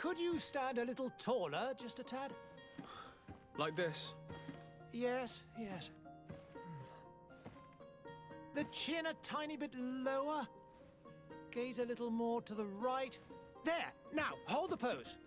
Could you stand a little taller, just a tad? Like this? Yes, yes. The chin a tiny bit lower. Gaze a little more to the right. There! Now, hold the pose.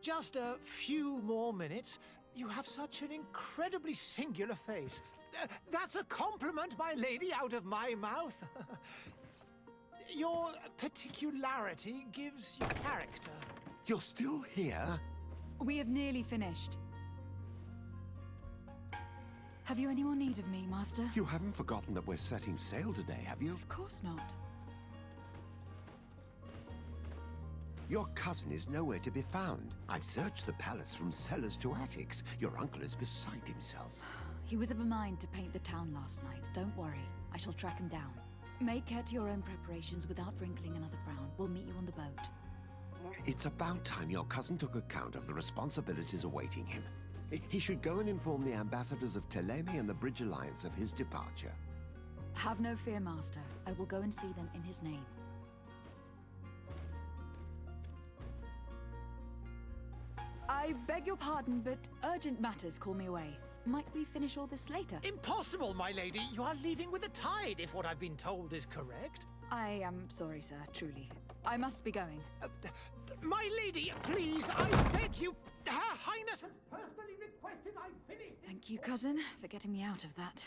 Just a few more minutes. You have such an incredibly singular face. That's a compliment, my lady, out of my mouth. Your particularity gives you character. You're still here? We have nearly finished. Have you any more need of me, Master? You haven't forgotten that we're setting sail today, have you? Of course not. Your cousin is nowhere to be found. I've searched the palace from cellars to attics. Your uncle is beside himself. He was of a mind to paint the town last night. Don't worry. I shall track him down. Make care to your own preparations without wrinkling another frown. We'll meet you on the boat. It's about time your cousin took account of the responsibilities awaiting him. He should go and inform the ambassadors of Teleme and the Bridge Alliance of his departure. Have no fear, Master. I will go and see them in his name. I beg your pardon, but urgent matters call me away. Might we finish all this later? Impossible, my lady. You are leaving with the tide, if what I've been told is correct. I am sorry, sir, truly. I must be going. My lady, please, I beg you. Her Highness has personally requested I finish. Thank you, cousin, for getting me out of that.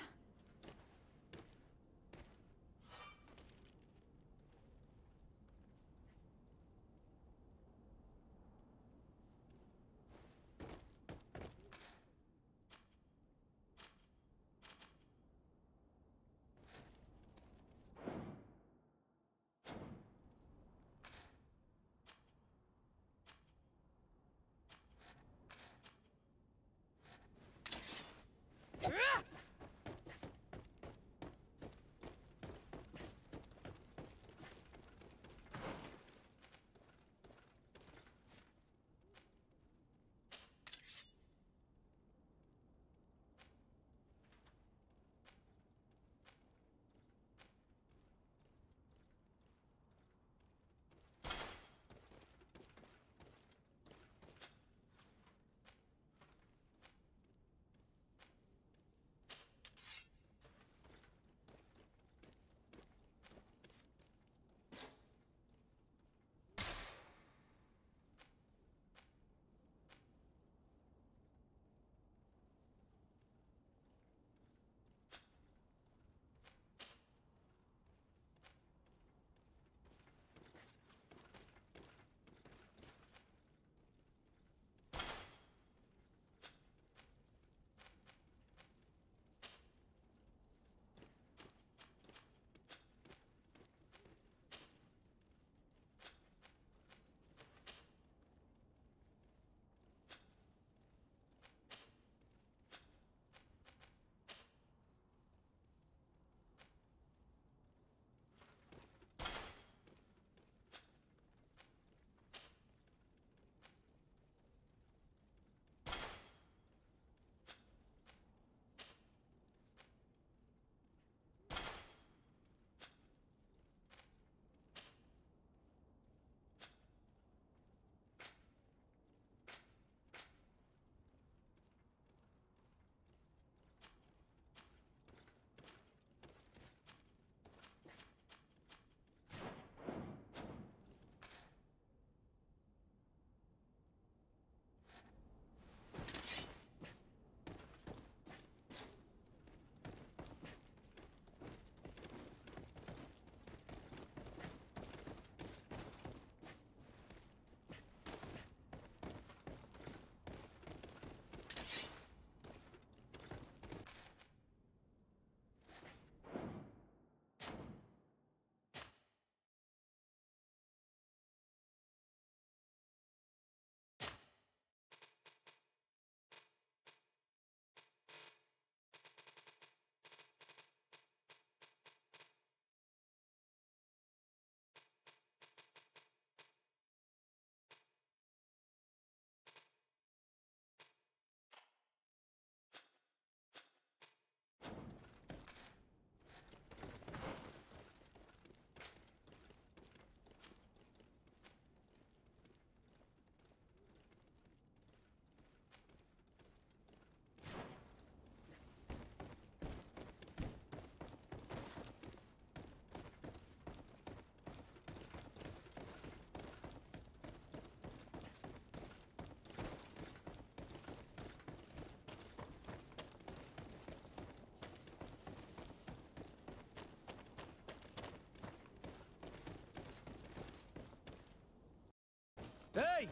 Hey!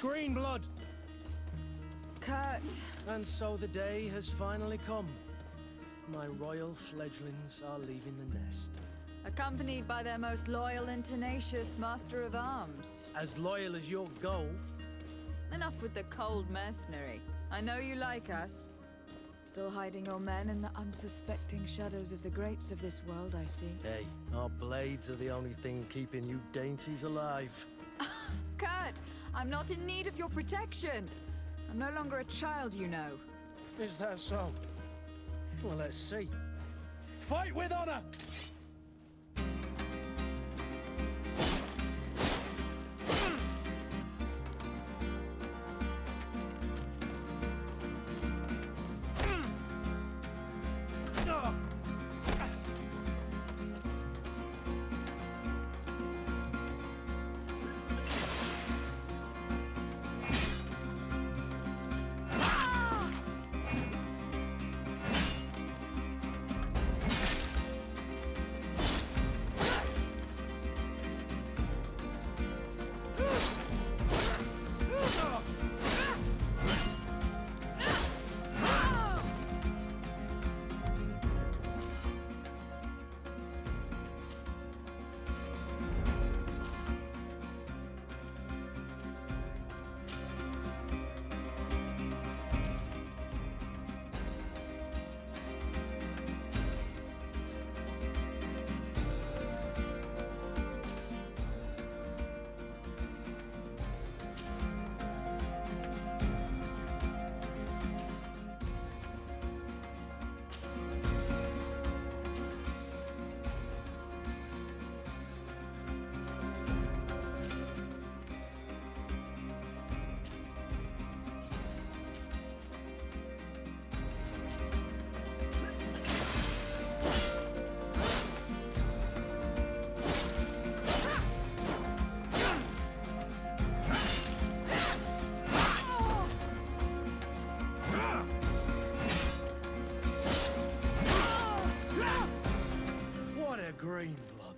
Green blood! Kurt. And so the day has finally come. My royal fledglings are leaving the nest. Accompanied by their most loyal and tenacious master of arms. As loyal as your goal. Enough with the cold mercenary. I know you like us. Still hiding your men in the unsuspecting shadows of the greats of this world, I see. Hey, our blades are the only thing keeping you dainties alive. Kurt, I'm not in need of your protection. I'm no longer a child, you know. Is that so? Well, let's see. Fight with honor! Greenblood.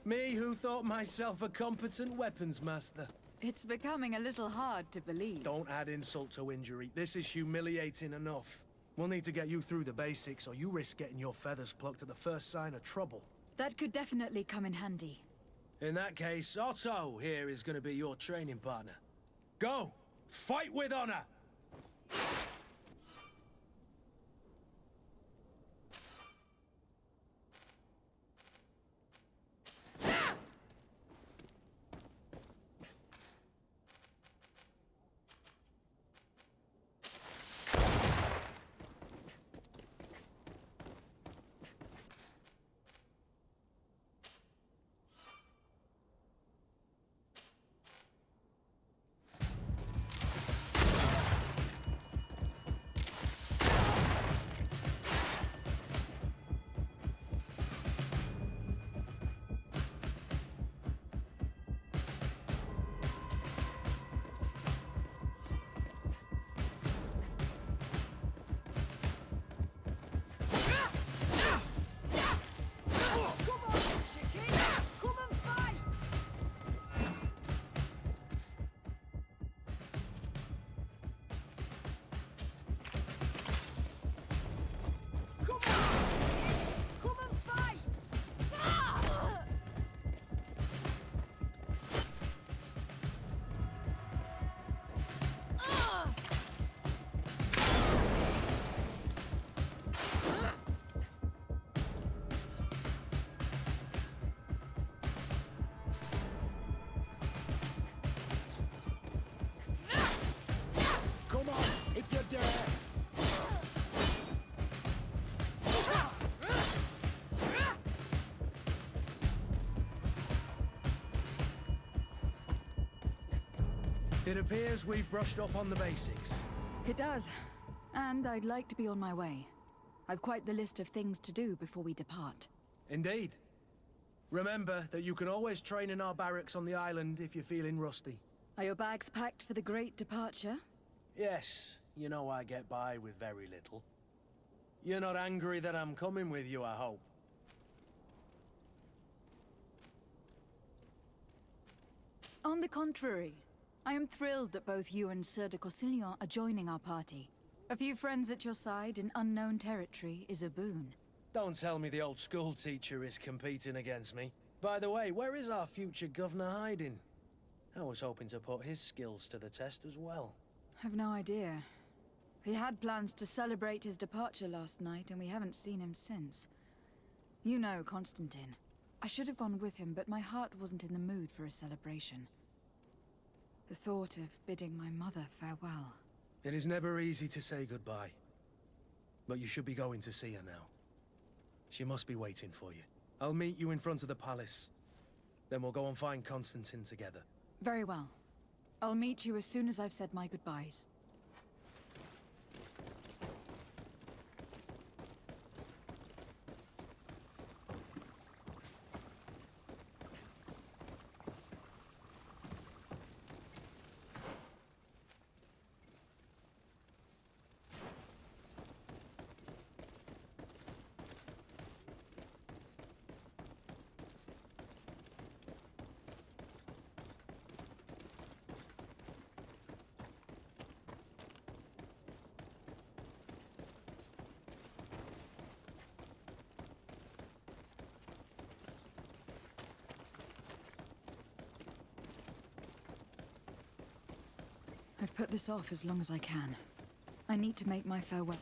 Me who thought myself a competent weapons master. It's becoming a little hard to believe. Don't add insult to injury. This is humiliating enough. We'll need to get you through the basics, or you risk getting your feathers plucked at the first sign of trouble. That could definitely come in handy. In that case, Otto here is going to be your training partner. Go! Fight with honor! It appears we've brushed up on the basics. It does. And I'd like to be on my way. I've quite the list of things to do before we depart. Indeed. Remember that you can always train in our barracks on the island if you're feeling rusty. Are your bags packed for the great departure? Yes, you know I get by with very little. You're not angry that I'm coming with you, I hope. On the contrary, I am thrilled that both you and Sir de Corsillon are joining our party. A few friends at your side in unknown territory is a boon. Don't tell me the old school teacher is competing against me. By the way, where is our future governor hiding? I was hoping to put his skills to the test as well. I've no idea. He had plans to celebrate his departure last night, and we haven't seen him since. You know Constantine. I should have gone with him, but my heart wasn't in the mood for a celebration. The thought of bidding my mother farewell. It is never easy to say goodbye. But you should be going to see her now. She must be waiting for you. I'll meet you in front of the palace. Then we'll go and find Constantine together. Very well. I'll meet you as soon as I've said my goodbyes. I've put this off as long as I can. I need to make my farewell.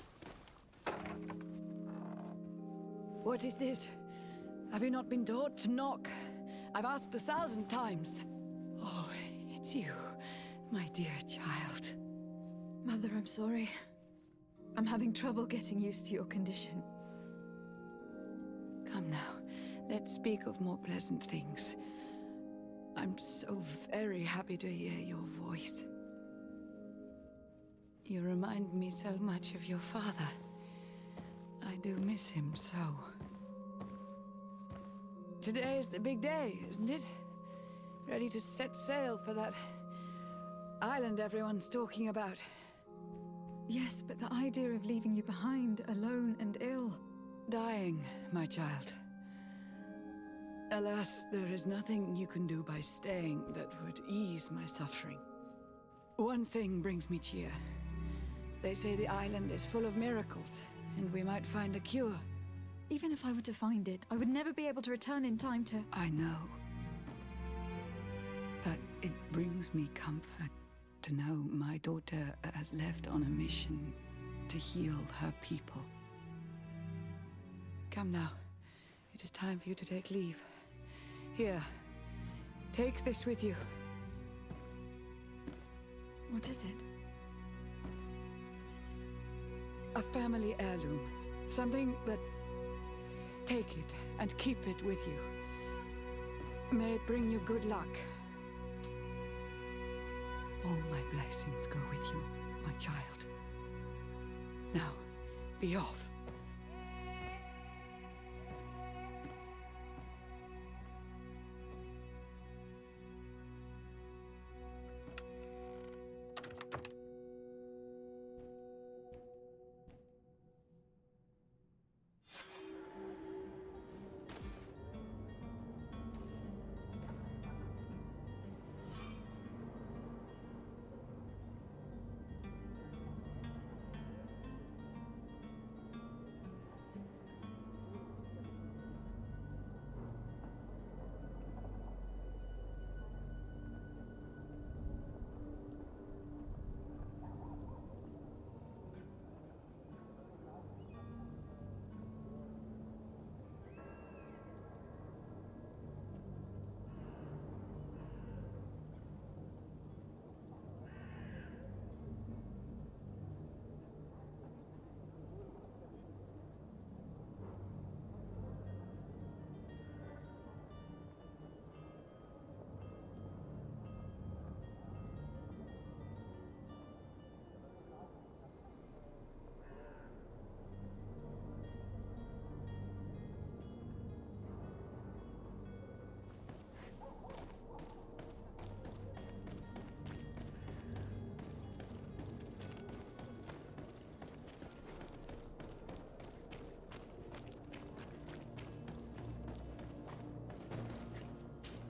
What is this? Have you not been taught to knock? I've asked 1,000 times. Oh, it's you, my dear child. Mother, I'm sorry. I'm having trouble getting used to your condition. Come now, let's speak of more pleasant things. I'm so very happy to hear your voice. You remind me so much of your father. I do miss him so. Today is the big day, isn't it? Ready to set sail for that island everyone's talking about. Yes, but the idea of leaving you behind, alone and ill. Dying, my child. Alas, there is nothing you can do by staying that would ease my suffering. One thing brings me cheer. They say the island is full of miracles, and we might find a cure. Even if I were to find it, I would never be able to return in time to... I know. But it brings me comfort to know my daughter has left on a mission to heal her people. Come now. It is time for you to take leave. Here, take this with you. What is it? A family heirloom. Something that... Take it and keep it with you. May it bring you good luck. All my blessings go with you, my child. Now, be off.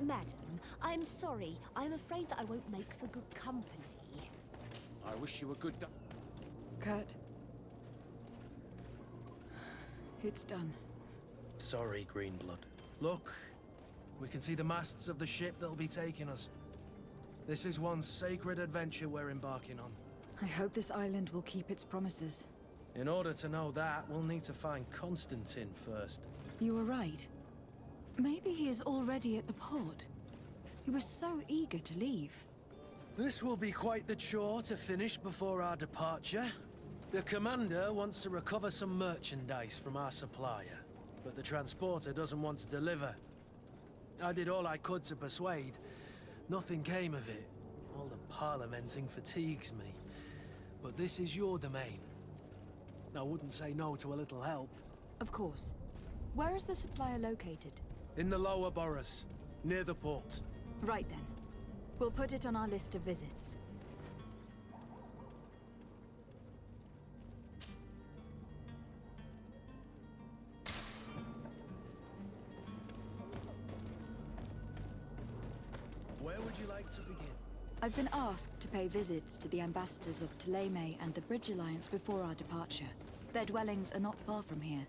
Madam, I'm sorry. I'm afraid that I won't make for good company. I wish you a good day. Kurt. It's done. Sorry, Greenblood. Look, we can see the masts of the ship that'll be taking us. This is one sacred adventure we're embarking on. I hope this island will keep its promises. In order to know that, we'll need to find Constantine first. You were right. Maybe he is already at the port. He was so eager to leave. This will be quite the chore to finish before our departure. The commander wants to recover some merchandise from our supplier, but the transporter doesn't want to deliver. I did all I could to persuade. Nothing came of it. All the parliamenting fatigues me. But this is your domain. I wouldn't say no to a little help. Of course. Where is the supplier located? In the lower boroughs, near the port. Right then. We'll put it on our list of visits. Where would you like to begin? I've been asked to pay visits to the ambassadors of Ptolemy and the Bridge Alliance before our departure. Their dwellings are not far from here.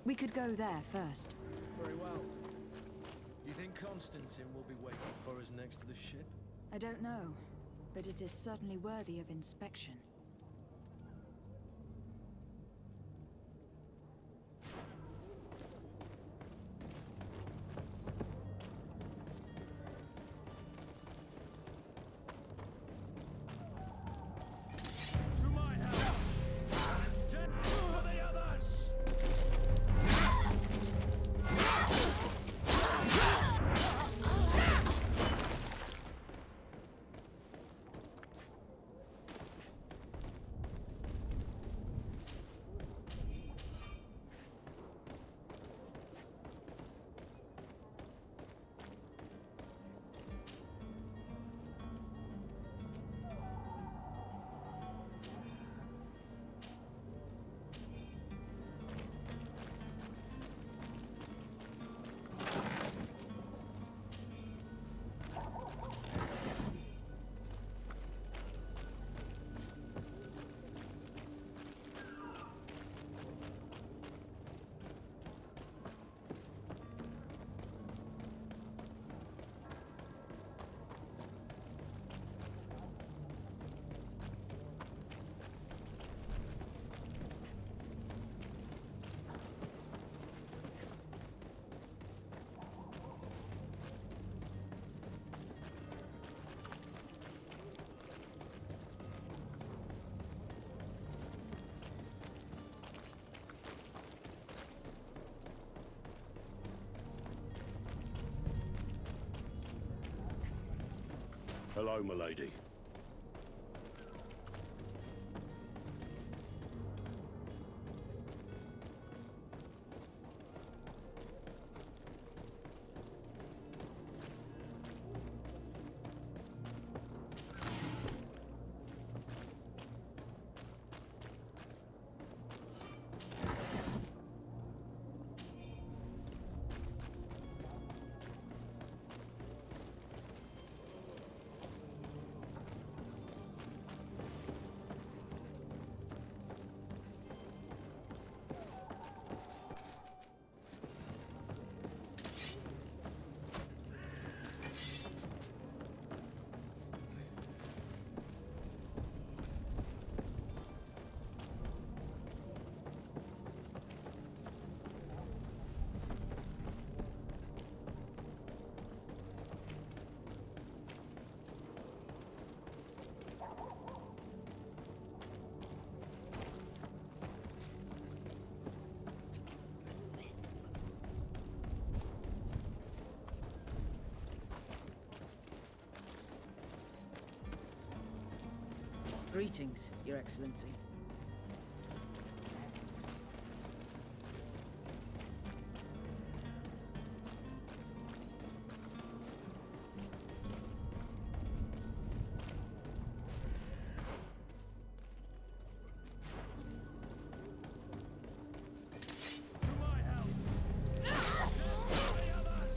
We could go there first. Very well. You think Constantine will be waiting for us next to the ship? I don't know, but it is certainly worthy of inspection. To my help! Dead for the others! Hello, milady. Greetings, Your Excellency. To my help! Dead for the others!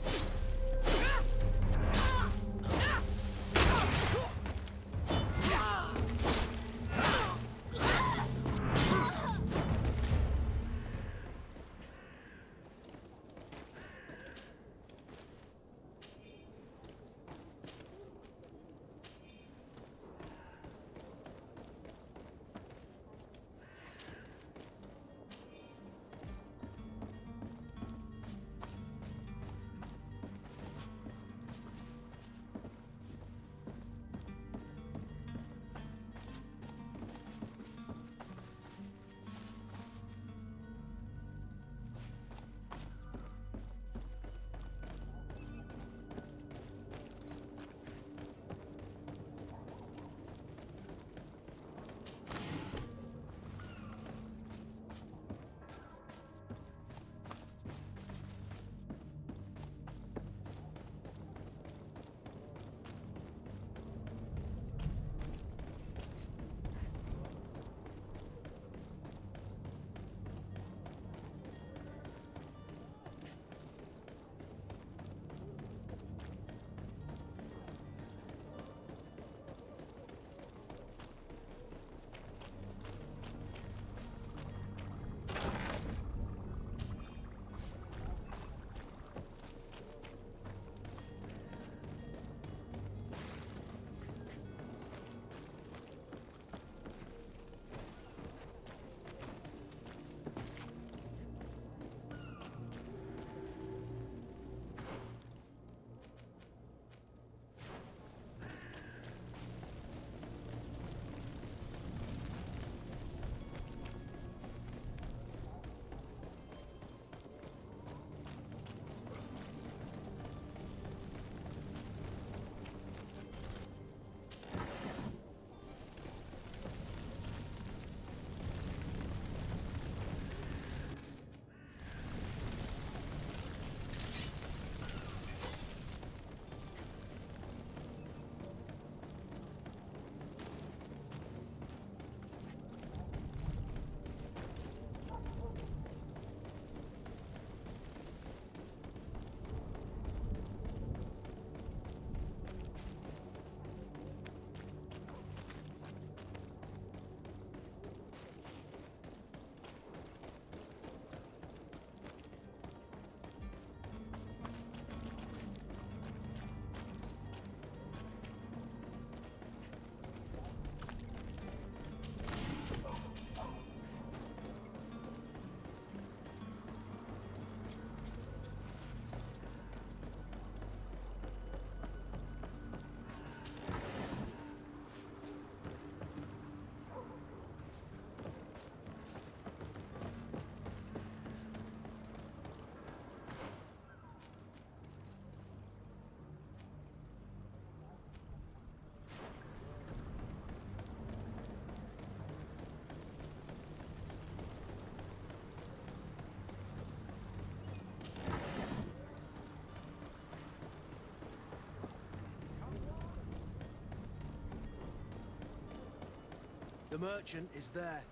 The merchant is there.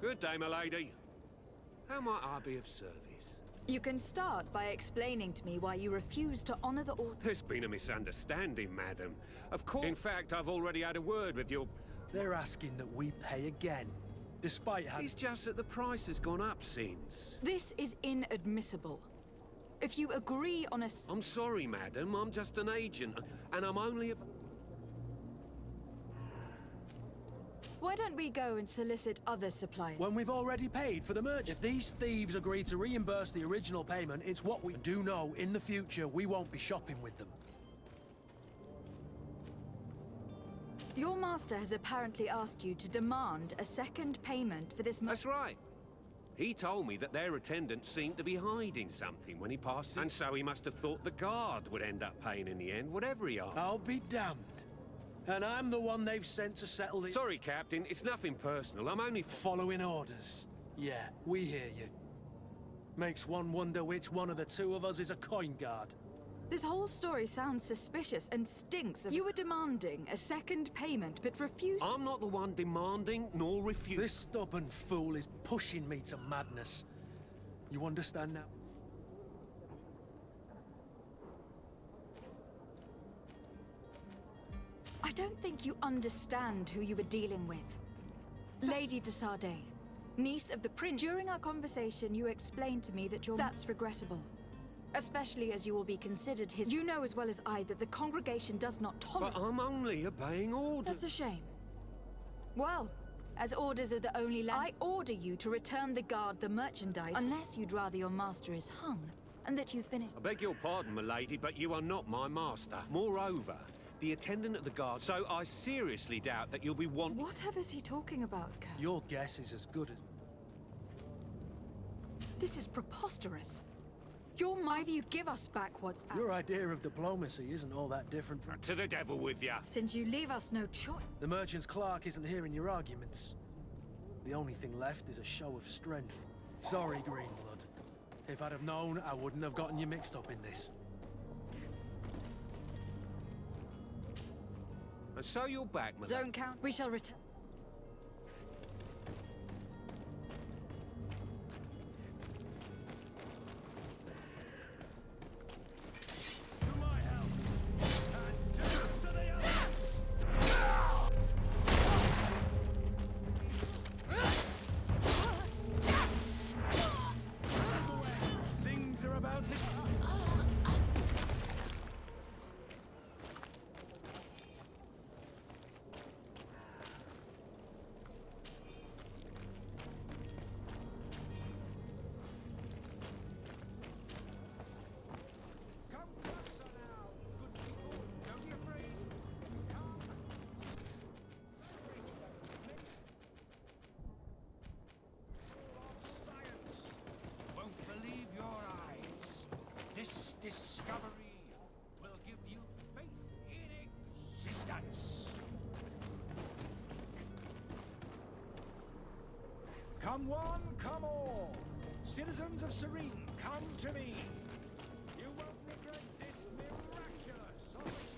Good day, my lady. How might I be of service? You can start by explaining to me why you refuse to honor the order. There's been a misunderstanding, madam. Of course. In fact, I've already had a word with your... They're asking that we pay again, despite having... It's just that the price has gone up since. This is inadmissible. If you agree on a... I'm sorry, madam. I'm just an agent, and I'm only a... Why don't we go and solicit other suppliers? When we've already paid for the merch. If these thieves agree to reimburse the original payment, it's what we do know. In the future, we won't be shopping with them. Your master has apparently asked you to demand a second payment for this... That's right. He told me that their attendant seemed to be hiding something when he passed it. And so he must have thought the guard would end up paying in the end, whatever he asked. I'll be damned. And I'm the one they've sent to settle the... Sorry, Captain. It's nothing personal. I'm only... Following orders. Yeah, we hear you. Makes one wonder which one of the two of us is a coin guard. This whole story sounds suspicious and stinks of... You were demanding a second payment, but refused... I'm not the one demanding, nor refusing. This stubborn fool is pushing me to madness. You understand now? I don't think you understand who you were dealing with. Lady de Sardet, niece of the prince. During our conversation, you explained to me that you're... That's regrettable. Especially as you will be considered his... You know as well as I that the congregation does not tolerate... But I'm only obeying orders. That's a shame. Well, as orders are the only I order you to return the guard the merchandise, unless you'd rather your master is hung, and that you finish... I beg your pardon, my lady, but you are not my master. Moreover, the attendant of the guard, so I seriously doubt that you'll be Whatever's he talking about, Colonel? Your guess is as good as... This is preposterous. Either you give us back what's out. Your idea of diplomacy isn't all that different from... To the devil with ya. Since you leave us no choice. The merchant's clerk isn't hearing your arguments. The only thing left is a show of strength. Sorry, Greenblood. If I'd have known, I wouldn't have gotten you mixed up in this. And so you're back, my lady. Don't count. We shall return. whereabouts it... Come closer now, good people. Don't be afraid. Come. Science. You won't believe your eyes. This discovery will give you faith in existence. Come one, come all. Citizens of Serene, come to me. You won't regret this miraculous opportunity.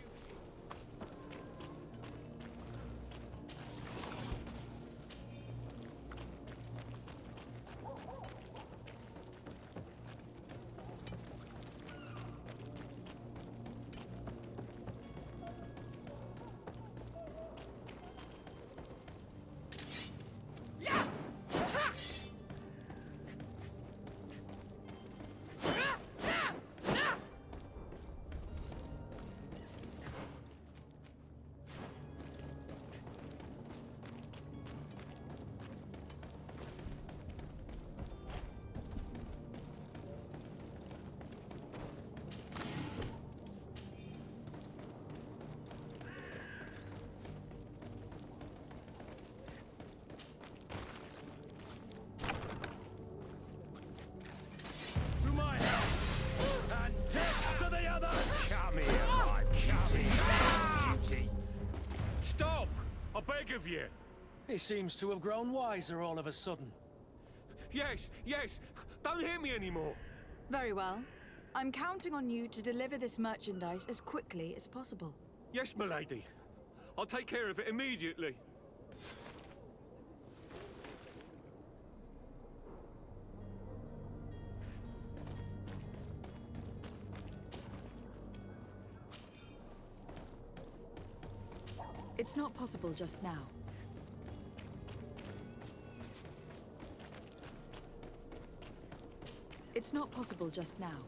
To my help! And death to the others! Come here, my cutie. Stop! I beg of you. He seems to have grown wiser all of a sudden. Yes, yes. Don't hit me anymore. Very well. I'm counting on you to deliver this merchandise as quickly as possible. Yes, milady. I'll take care of it immediately. It's not possible just now. It's not possible just now.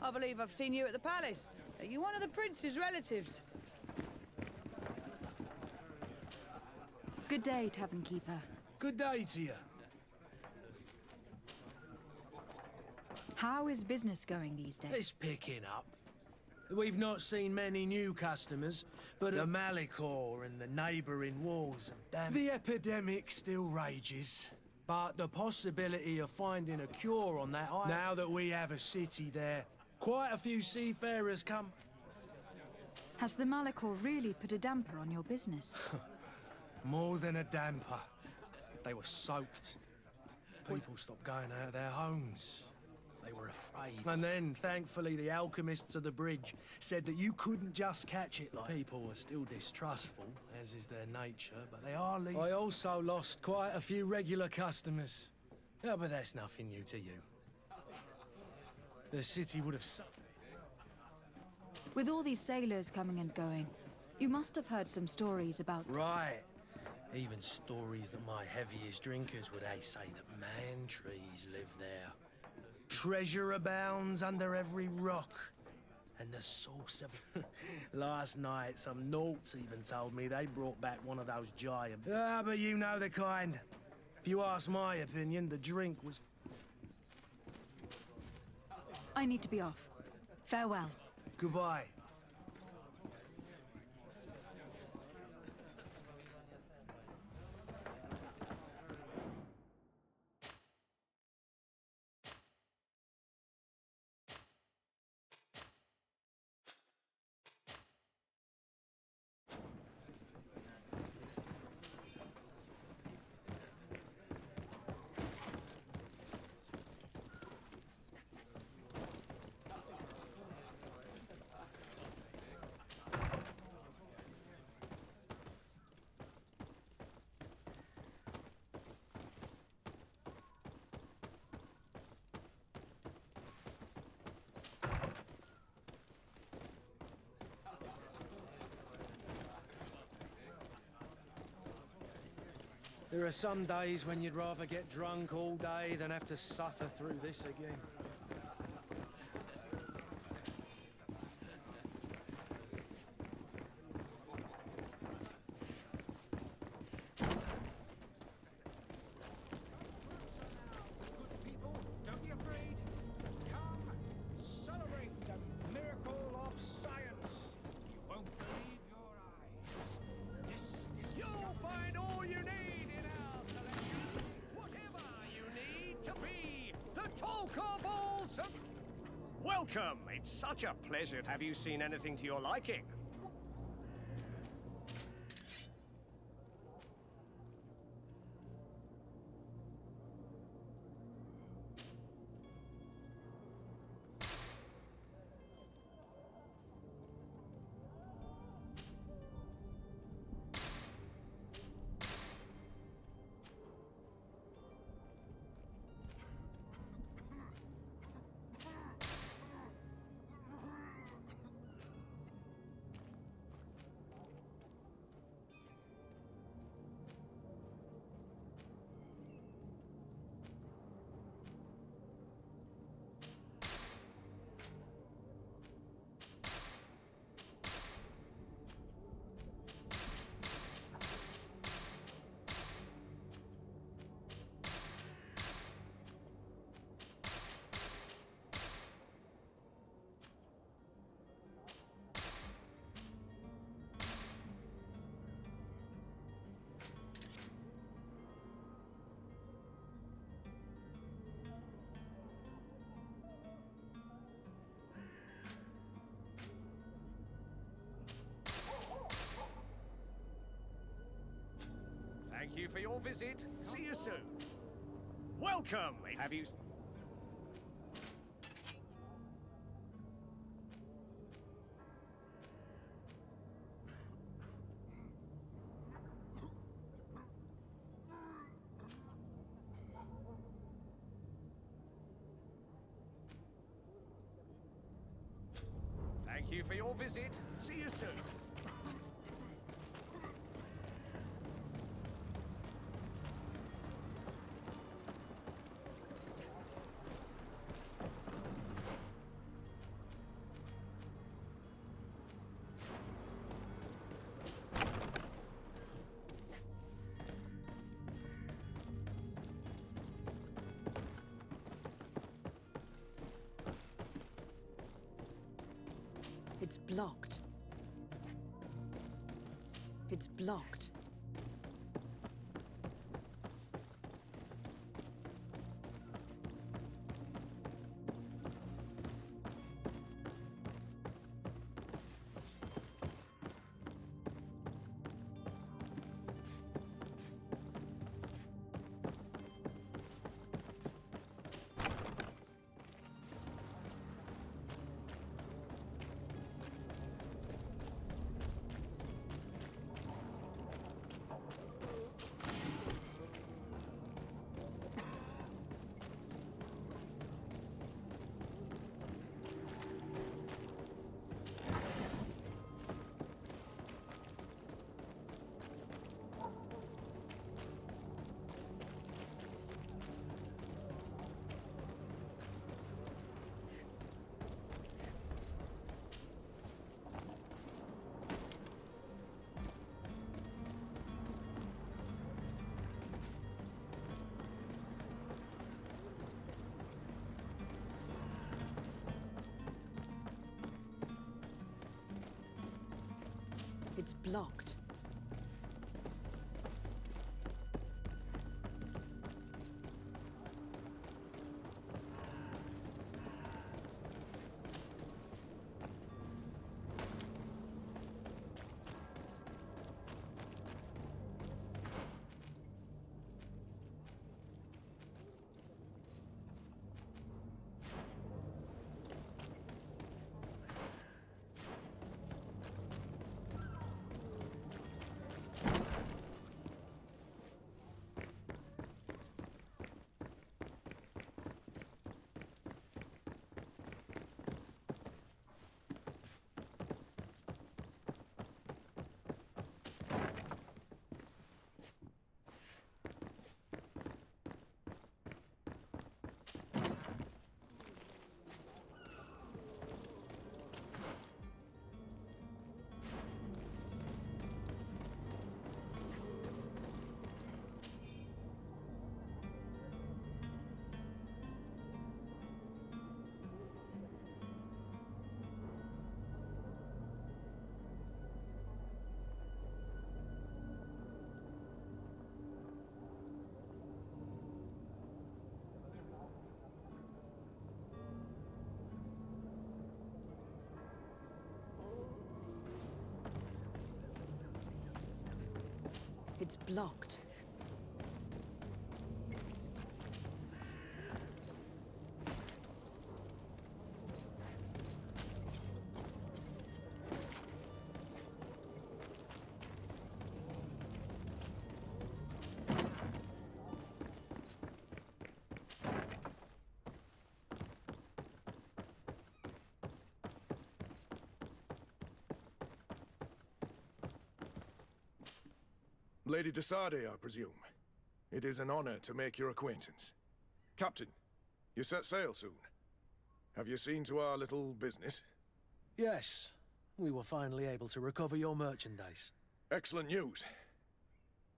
I believe I've seen you at the palace. Are you one of the prince's relatives? Good day, tavern keeper. Good day to you. How is business going these days? It's picking up. We've not seen many new customers, but the Malicor and the neighbouring wars have damaged. The epidemic still rages, but the possibility of finding a cure on that island, now that we have a city there, quite a few seafarers come. Has the Malicor really put a damper on your business? More than a damper. They were soaked. People stopped going out of their homes. They were afraid. And then, thankfully, the alchemists of the bridge said that you couldn't just catch it like... People were still distrustful, as is their nature, but they are leaving. I also lost quite a few regular customers. Yeah, but that's nothing new to you. The city would have... With all these sailors coming and going, you must have heard some stories about... Right. Even stories that my heaviest drinkers would say that man trees live there. Treasure abounds under every rock. And the source of... Last night, some naughts even told me they brought back one of those giant... Ah, but you know the kind. If you ask my opinion, the drink was... I need to be off. Farewell. Goodbye. There are some days when you'd rather get drunk all day than have to suffer through this again. People, don't be afraid. Come, celebrate the miracle of science. You won't believe your eyes. You'll find all you need in our selection. Whatever you need to be the talk of all. Welcome! It's such a pleasure. Have you seen anything to your liking? Thank you for your visit. See you soon. Welcome! Have you... Thank you for your visit. See you soon. It's blocked. It's blocked. It's blocked. It's blocked. Lady Desade, I presume. It is an honor to make your acquaintance. Captain, you set sail soon. Have you seen to our little business? Yes, we were finally able to recover your merchandise. Excellent news.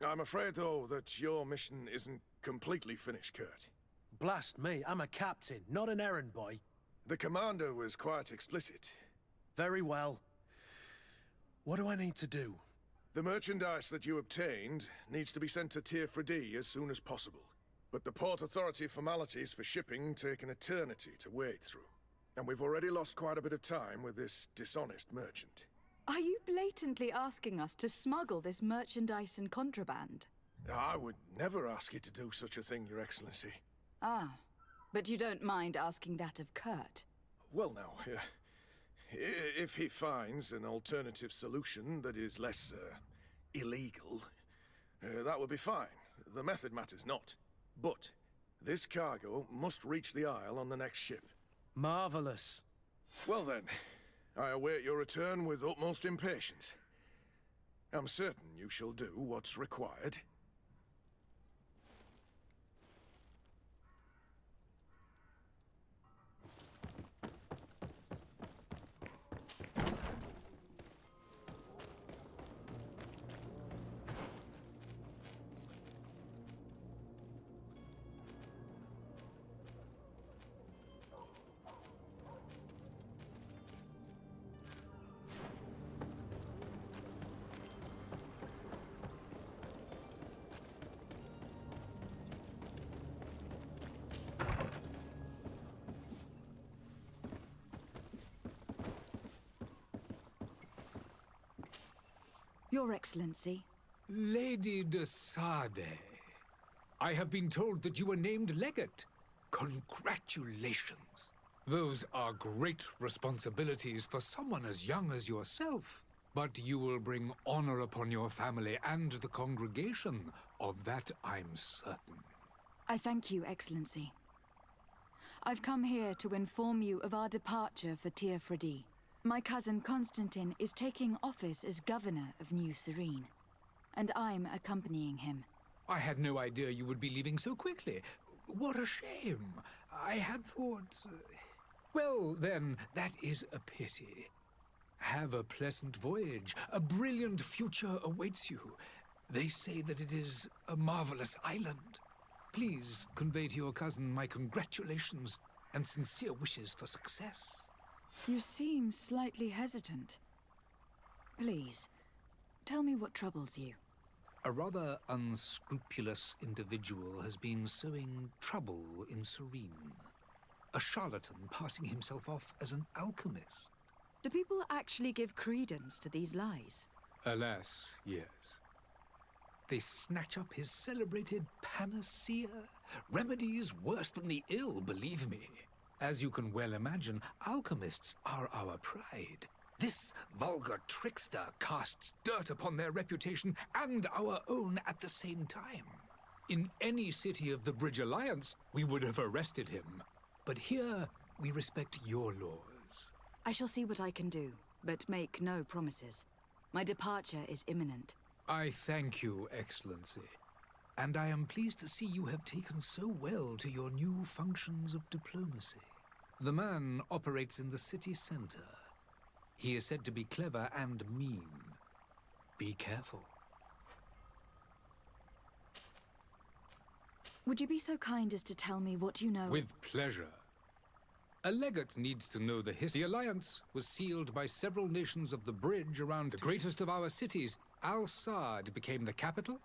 I'm afraid, though, that your mission isn't completely finished, Kurt. Blast me, I'm a captain, not an errand boy. The commander was quite explicit. Very well. What do I need to do? The merchandise that you obtained needs to be sent to Tier 4D as soon as possible. But the Port Authority formalities for shipping take an eternity to wade through. And we've already lost quite a bit of time with this dishonest merchant. Are you blatantly asking us to smuggle this merchandise and contraband? I would never ask you to do such a thing, Your Excellency. Ah, but you don't mind asking that of Kurt? Well now, if he finds an alternative solution that is less, illegal, that would be fine. The method matters not. But this cargo must reach the Isle on the next ship. Marvelous. Well then, I await your return with utmost impatience. I'm certain you shall do what's required. Your Excellency. Lady de Sade, I have been told that you were named legate. Congratulations. Those are great responsibilities for someone as young as yourself. But you will bring honor upon your family and the congregation. Of that I'm certain. I thank you, Excellency. I've come here to inform you of our departure for TessaraVejgan. My cousin Constantine is taking office as governor of New Serene, and I'm accompanying him. I had no idea you would be leaving so quickly. What a shame. I had thought... Well, then, that is a pity. Have a pleasant voyage. A brilliant future awaits you. They say that it is a marvelous island. Please convey to your cousin my congratulations and sincere wishes for success. You seem slightly hesitant. Please, tell me what troubles you. A rather unscrupulous individual has been sowing trouble in Serene. A charlatan passing himself off as an alchemist. Do people actually give credence to these lies? Alas, yes. They snatch up his celebrated panacea. Remedies worse than the ill, believe me. As you can well imagine, alchemists are our pride. This vulgar trickster casts dirt upon their reputation and our own at the same time. In any city of the Bridge Alliance, we would have arrested him. But here, we respect your laws. I shall see what I can do, but make no promises. My departure is imminent. I thank you, Excellency. And I am pleased to see you have taken so well to your new functions of diplomacy. The man operates in the city center. He is said to be clever and mean. Be careful. Would you be so kind as to tell me what you know? With pleasure. A legate needs to know the history. The alliance was sealed by several nations of the bridge around the greatest of our cities. Al-Sad became the capital,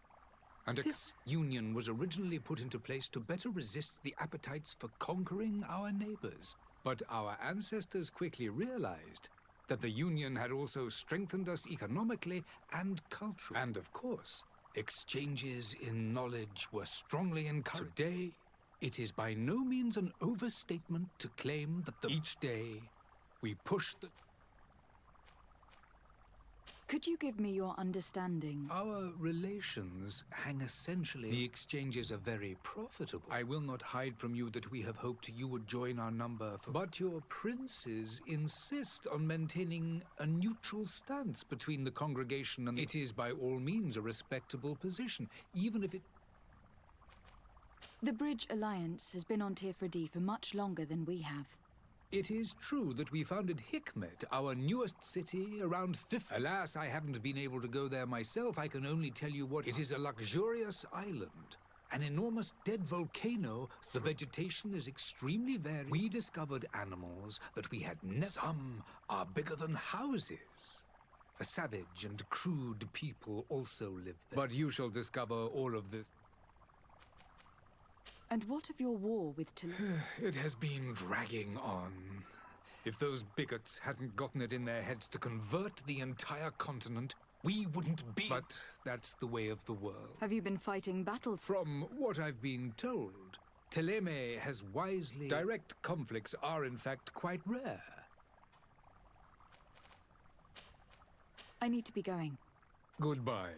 and this union was originally put into place to better resist the appetites for conquering our neighbors. But our ancestors quickly realized that the union had also strengthened us economically and culturally. And of course, exchanges in knowledge were strongly encouraged. Today, it is by no means an overstatement to claim that each day we push the... Could you give me your understanding? Our relations hang essentially... The exchanges are very profitable. I will not hide from you that we have hoped you would join our number for... But your princes insist on maintaining a neutral stance between the congregation and... It is by all means a respectable position, even if it... The Bridge Alliance has been on TessaraVejgan for much longer than we have. It is true that we founded Hikmet, our newest city, around 50... Alas, I haven't been able to go there myself. I can only tell you what... It is a luxurious island. An enormous dead volcano. The vegetation is extremely varied. We discovered animals that we had never... Some are bigger than houses. A savage and crude people also live there. But you shall discover all of this... And what of your war with It has been dragging on. If those bigots hadn't gotten it in their heads to convert the entire continent, we wouldn't be... But that's the way of the world. Have you been fighting battles? From what I've been told, Thélème has wisely... Direct conflicts are in fact quite rare. I need to be going. Goodbye.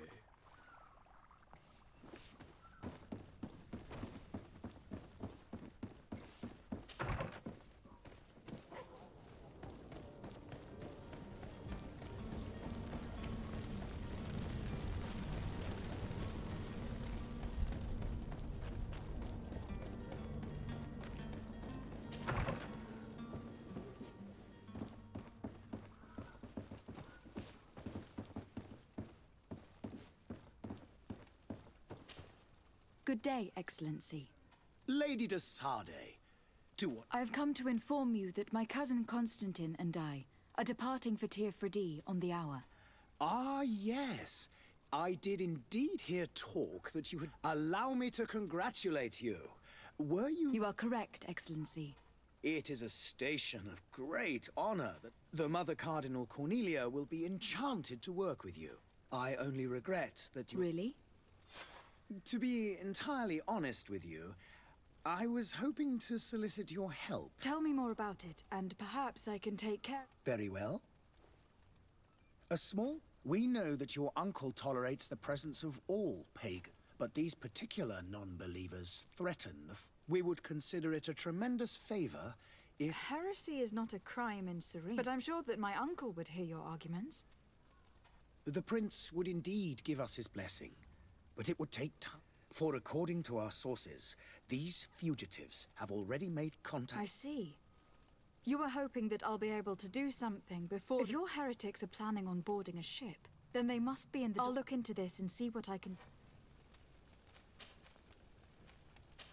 Good day, Excellency. Lady de Sade, to what? I have come to inform you that my cousin Constantine and I are departing for TessaraVejgan on the hour. Ah, yes. I did indeed hear talk that you had... Allow me to congratulate you. Were you... You are correct, Excellency. It is a station of great honor that the Mother Cardinal Cornelia will be enchanted to work with you. I only regret that you... Really? To be entirely honest with you, I was hoping to solicit your help. Tell me more about it, and perhaps I can take care... Very well. We know that your uncle tolerates the presence of all pagans, but these particular non-believers threaten we would consider it a tremendous favor if... Heresy is not a crime in Serene, but I'm sure that my uncle would hear your arguments. The prince would indeed give us his blessing, but it would take time. For according to our sources, these fugitives have already made contact... I see. You were hoping that I'll be able to do something before... If your heretics are planning on boarding a ship, then they must be in the... I'll look into this and see what I can...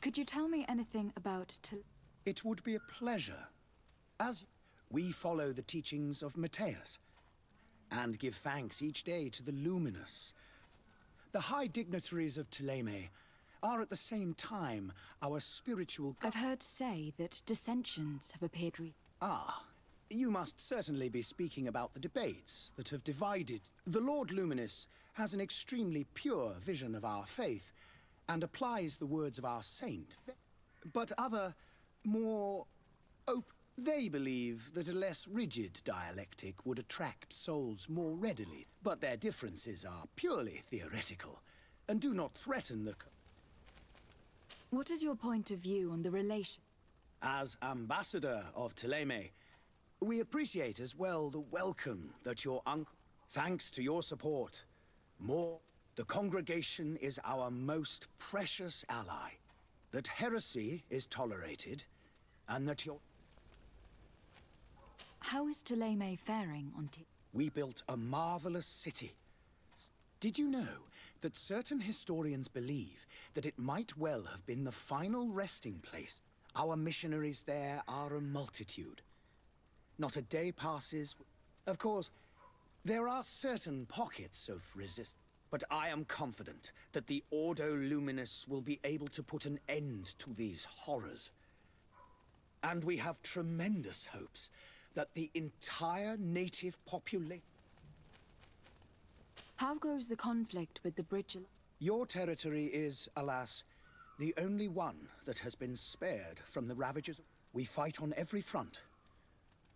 Could you tell me anything about... It would be a pleasure. As we follow the teachings of Matthias, and give thanks each day to the Luminous. The high dignitaries of Thélème are at the same time our spiritual... I've heard say that dissensions have appeared Ah, you must certainly be speaking about the debates that have divided. The Lord Luminous has an extremely pure vision of our faith, and applies the words of our saint. But other, more open... They believe that a less rigid dialectic would attract souls more readily, but their differences are purely theoretical, and do not threaten the... What is your point of view on the relation? As ambassador of Thélème, we appreciate as well the welcome that your uncle... Thanks to your support, the congregation is our most precious ally, that heresy is tolerated, and that your... How is Thélème faring on We built a marvelous city. Did you know that certain historians believe that it might well have been the final resting place? Our missionaries there are a multitude. Not a day passes... Of course, there are certain pockets of resistance, but I am confident that the Ordo Luminous will be able to put an end to these horrors. And we have tremendous hopes that the entire native population... How goes the conflict with the bridge? Your territory is, alas, the only one that has been spared from the ravages. We fight on every front.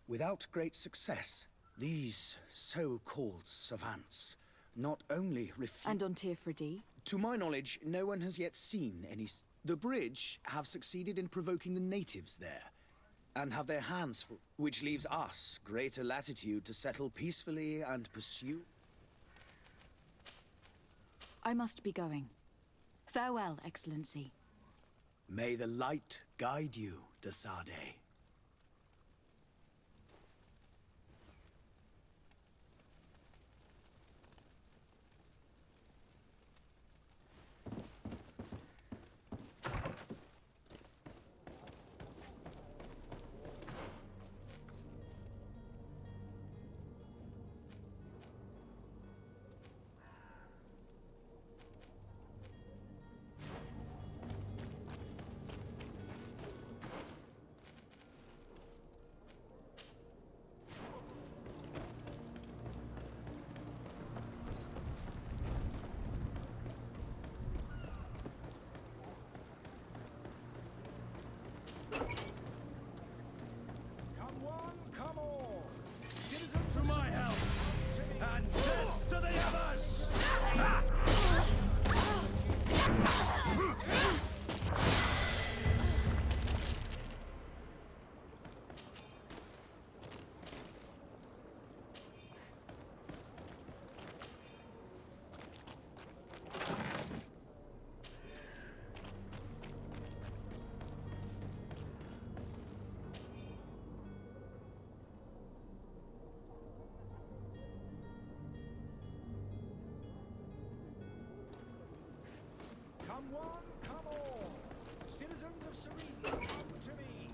Without great success, these so-called savants not only refuse... And on Tirfredi? To my knowledge, no one has yet seen any... The bridge have succeeded in provoking the natives there, and have their hands full, which leaves us greater latitude to settle peacefully and pursue... I must be going. Farewell, Excellency. May the light guide you, Desade. To my help, and death to the others! Come one, come all. Citizens of Serene, come to me.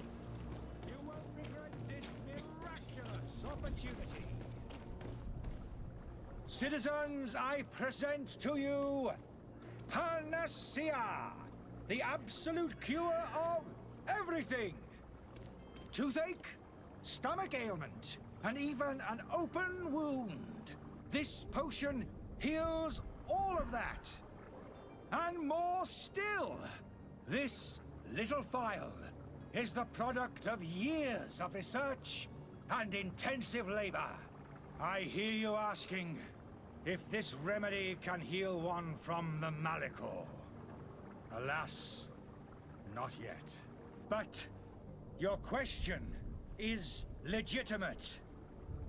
You won't regret this miraculous opportunity. Citizens, I present to you Panacea, the absolute cure of everything. Toothache, stomach ailment, and even an open wound. This potion heals all of that. And more still. This little phial is the product of years of research and intensive labor. I hear you asking if this remedy can heal one from the Malachor. Alas, not yet. But your question is legitimate.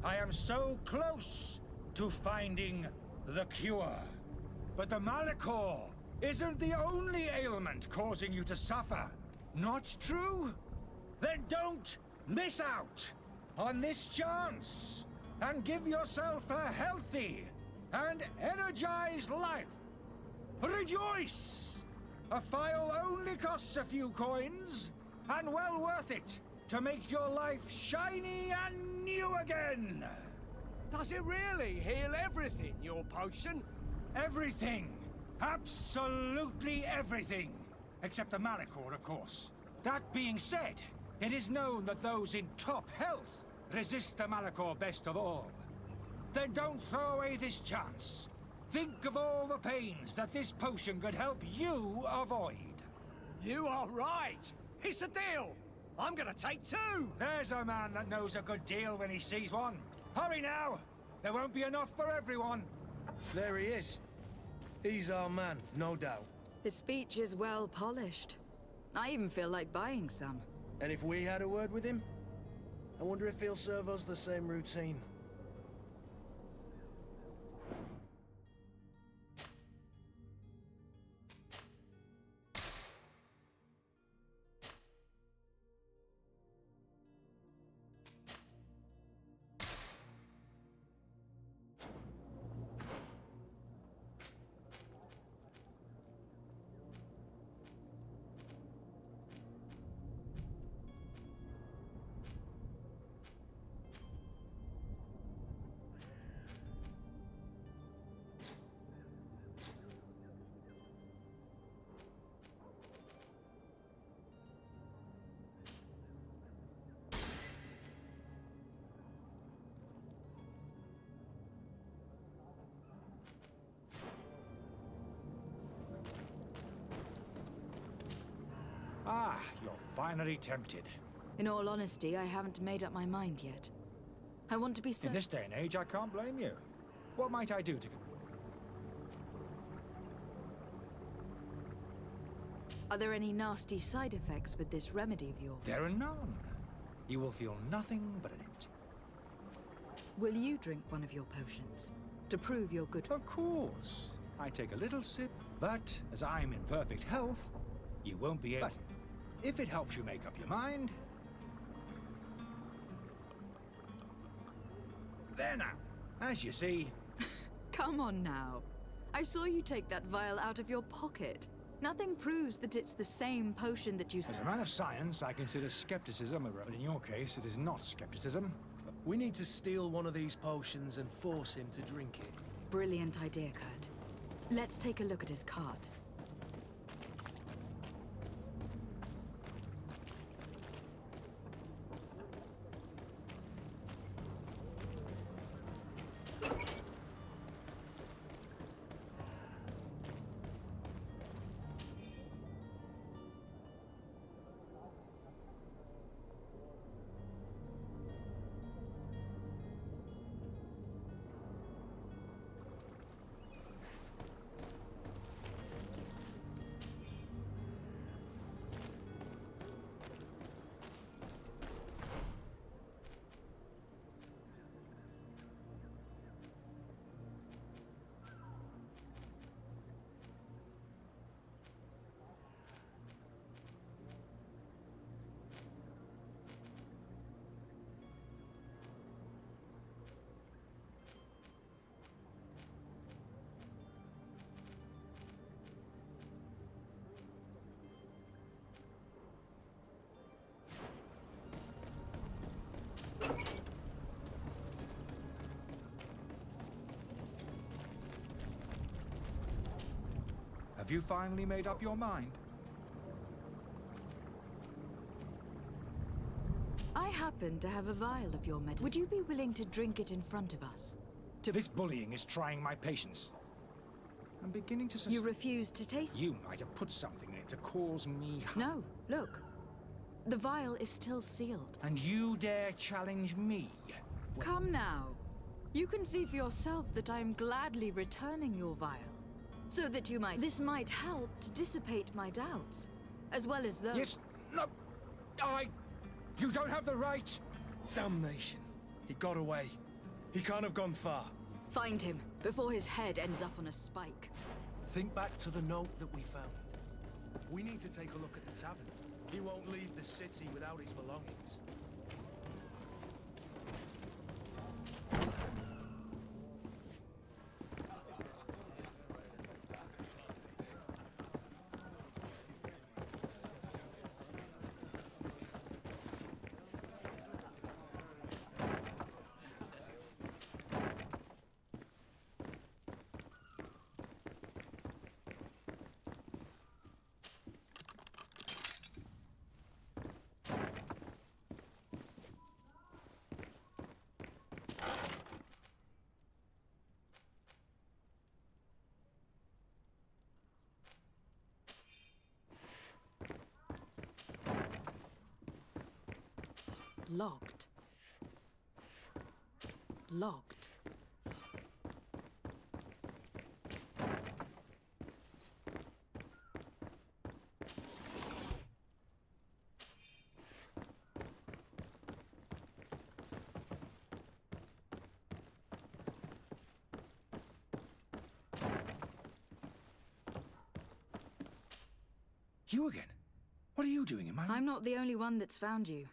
I am so close to finding the cure. But the Malachor isn't the only ailment causing you to suffer. Not true? Then don't miss out on this chance and give yourself a healthy and energized life. Rejoice! A phial only costs a few coins, and well worth it to make your life shiny and new again. Does it really heal everything, your potion? Everything. Absolutely everything. Except the Malachor, of course. That being said, it is known that those in top health resist the Malachor best of all. Then don't throw away this chance. Think of all the pains that this potion could help you avoid. You are right. It's a deal. I'm gonna take 2. There's a man that knows a good deal when he sees one. Hurry now. There won't be enough for everyone. There he is. He's our man, no doubt. His speech is well polished. I even feel like buying some. And if we had a word with him, I wonder if he'll serve us the same routine. Ah, you're finally tempted. In all honesty, I haven't made up my mind yet. I want to be In this day and age, I can't blame you. What might I do to... Are there any nasty side effects with this remedy of yours? There are none. You will feel nothing but an empty. Will you drink one of your potions? To prove you're good? Of course. I take a little sip, but as I'm in perfect health, you won't be able... But if it helps you make up your mind... There now. As you see... Come on now. I saw you take that vial out of your pocket. Nothing proves that it's the same potion that you... As a man of science, I consider skepticism, but in your case, it is not skepticism. We need to steal one of these potions and force him to drink it. Brilliant idea, Kurt. Let's take a look at his cart. Have you finally made up your mind? I happen to have a vial of your medicine. Would you be willing to drink it in front of us? This bullying is trying my patience. I'm beginning to You refuse to taste. You might have put something in it to cause me harm. No, look. The vial is still sealed. And you dare challenge me? Come now. You can see for yourself that I'm gladly returning your vial. So that you might... This might help to dissipate my doubts. As well as those... Yes, no, You don't have the right! Damnation. He got away. He can't have gone far. Find him, before his head ends up on a spike. Think back to the note that we found. We need to take a look at the tavern. He won't leave the city without his belongings. Locked. Locked. You again? What are you doing in my... I'm not the only one that's found you.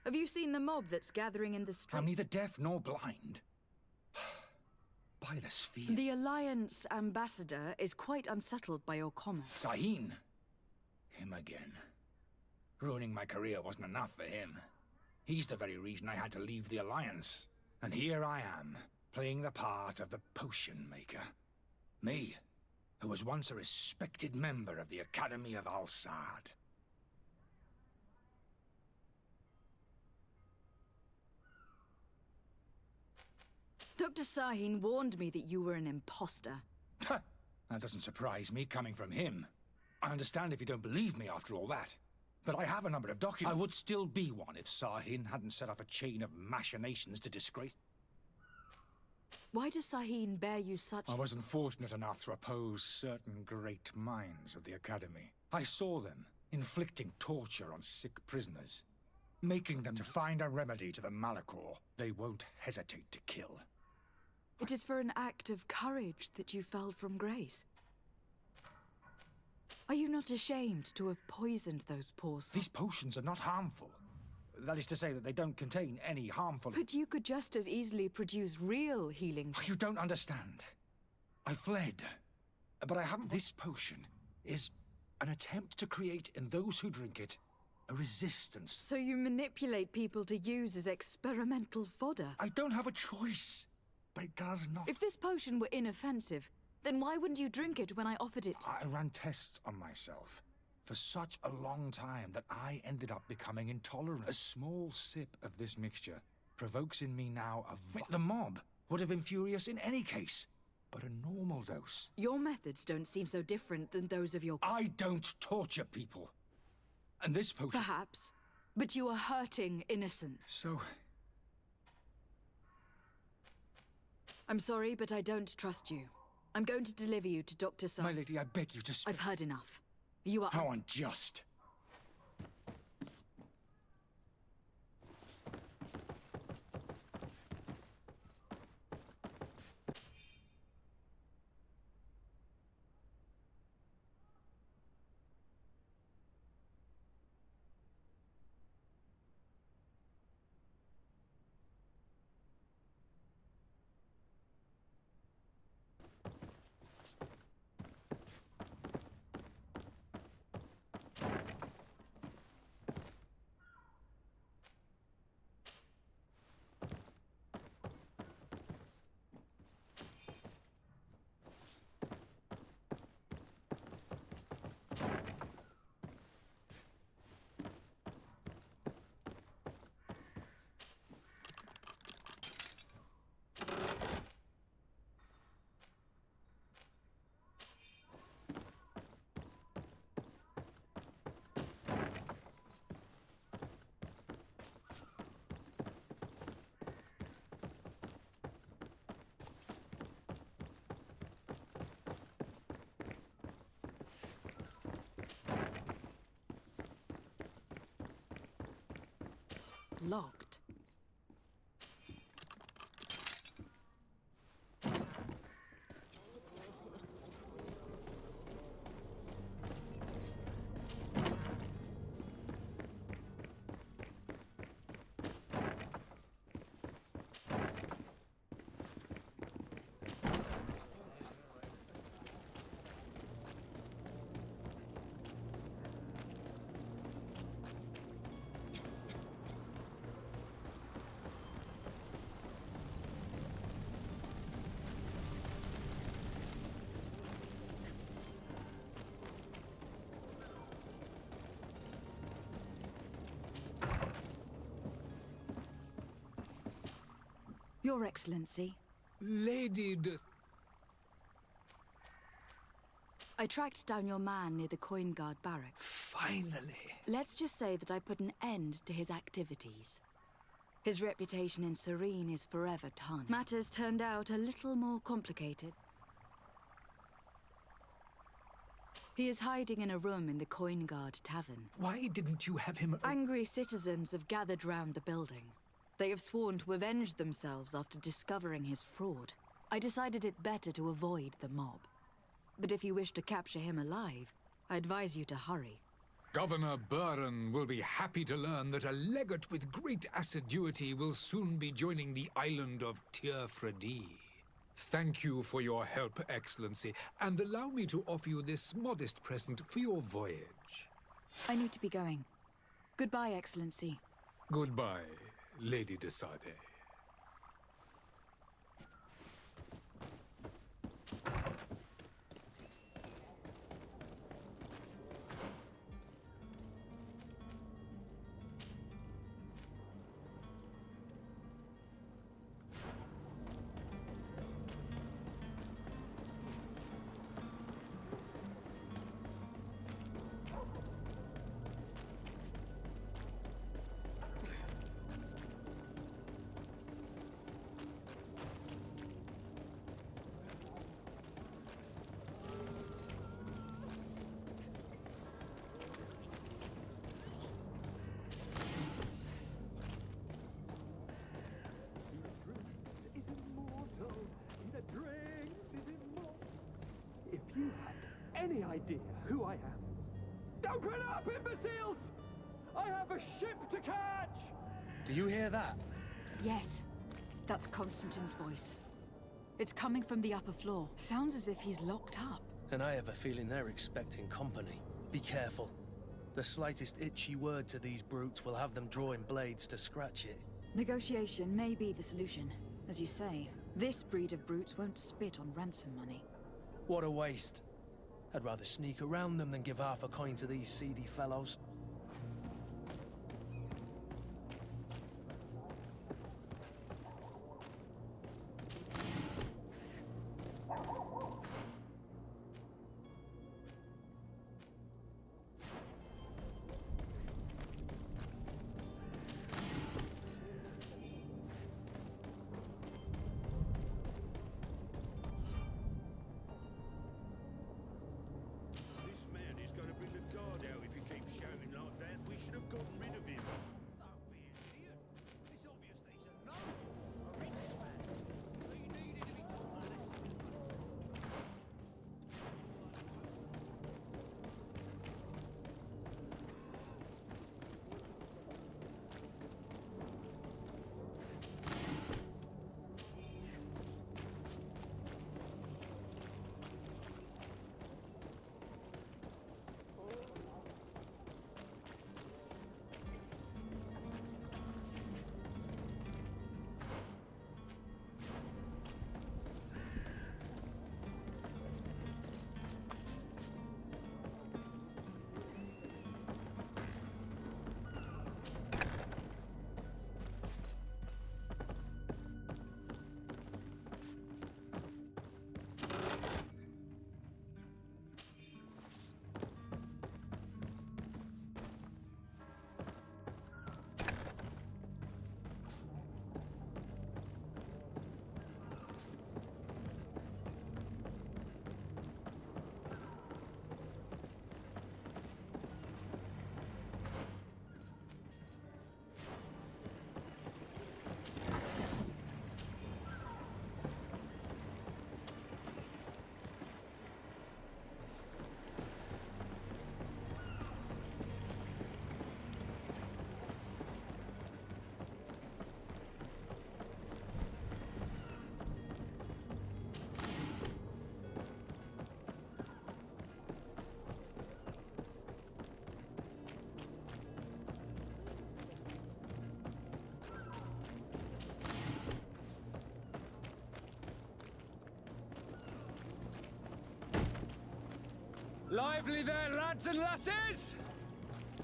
Have you seen the mob that's gathering in the street? I'm neither deaf nor blind. By the sphere. The Alliance ambassador is quite unsettled by your comments. Sahin. Him again. Ruining my career wasn't enough for him. He's the very reason I had to leave the Alliance. And here I am, playing the part of the potion maker. Me, who was once a respected member of the Academy of Al-Sad. Dr. Sahin warned me that you were an imposter. That doesn't surprise me, coming from him. I understand if you don't believe me after all that. But I have a number of documents. I would still be one if Sahin hadn't set off a chain of machinations to disgrace... Why does Sahin bear you such... I wasn't fortunate enough to oppose certain great minds of the Academy. I saw them inflicting torture on sick prisoners, making them to find a remedy to the Malachor they won't hesitate to kill. It is for an act of courage that you fell from grace. Are you not ashamed to have poisoned those poor souls? These potions are not harmful. That is to say that they don't contain any harmful... But you could just as easily produce real healing... You don't understand. I fled. But I haven't... This potion is an attempt to create in those who drink it a resistance. So you manipulate people to use as experimental fodder? I don't have a choice. But it does not... If this potion were inoffensive, then why wouldn't you drink it when I offered it? I ran tests on myself for such a long time that I ended up becoming intolerant. A small sip of this mixture provokes in me now a... The mob would have been furious in any case, but a normal dose... Your methods don't seem so different than those of your... I don't torture people. And this potion... Perhaps, but you are hurting innocents. So... I'm sorry, but I don't trust you. I'm going to deliver you to Dr. Sun. My lady, I beg you to speak. I've heard enough. You are... How unjust. locked. Your Excellency. Lady I tracked down your man near the Coin Guard barracks. Finally. Let's just say that I put an end to his activities. His reputation in Serene is forever tarnished. Matters turned out a little more complicated. He is hiding in a room in the Coin Guard tavern. Why didn't you have him... Angry citizens have gathered round the building. They have sworn to avenge themselves after discovering his fraud. I decided it better to avoid the mob. But if you wish to capture him alive, I advise you to hurry. Governor Buren will be happy to learn that a legate with great assiduity will soon be joining the island of Tierfredi. Thank you for your help, Excellency, and allow me to offer you this modest present for your voyage. I need to be going. Goodbye, Excellency. Goodbye, Lady de Sade. If you had any idea who I am... Open up, imbeciles! I have a ship to catch! Do you hear that? Yes, that's Constantine's voice. It's coming from the upper floor. Sounds as if he's locked up. And I have a feeling they're expecting company. Be careful. The slightest itchy word to these brutes will have them drawing blades to scratch it. Negotiation may be the solution. As you say, this breed of brutes won't spit on ransom money. What a waste. I'd rather sneak around them than give half a coin to these seedy fellows. Lively there, lads and lasses!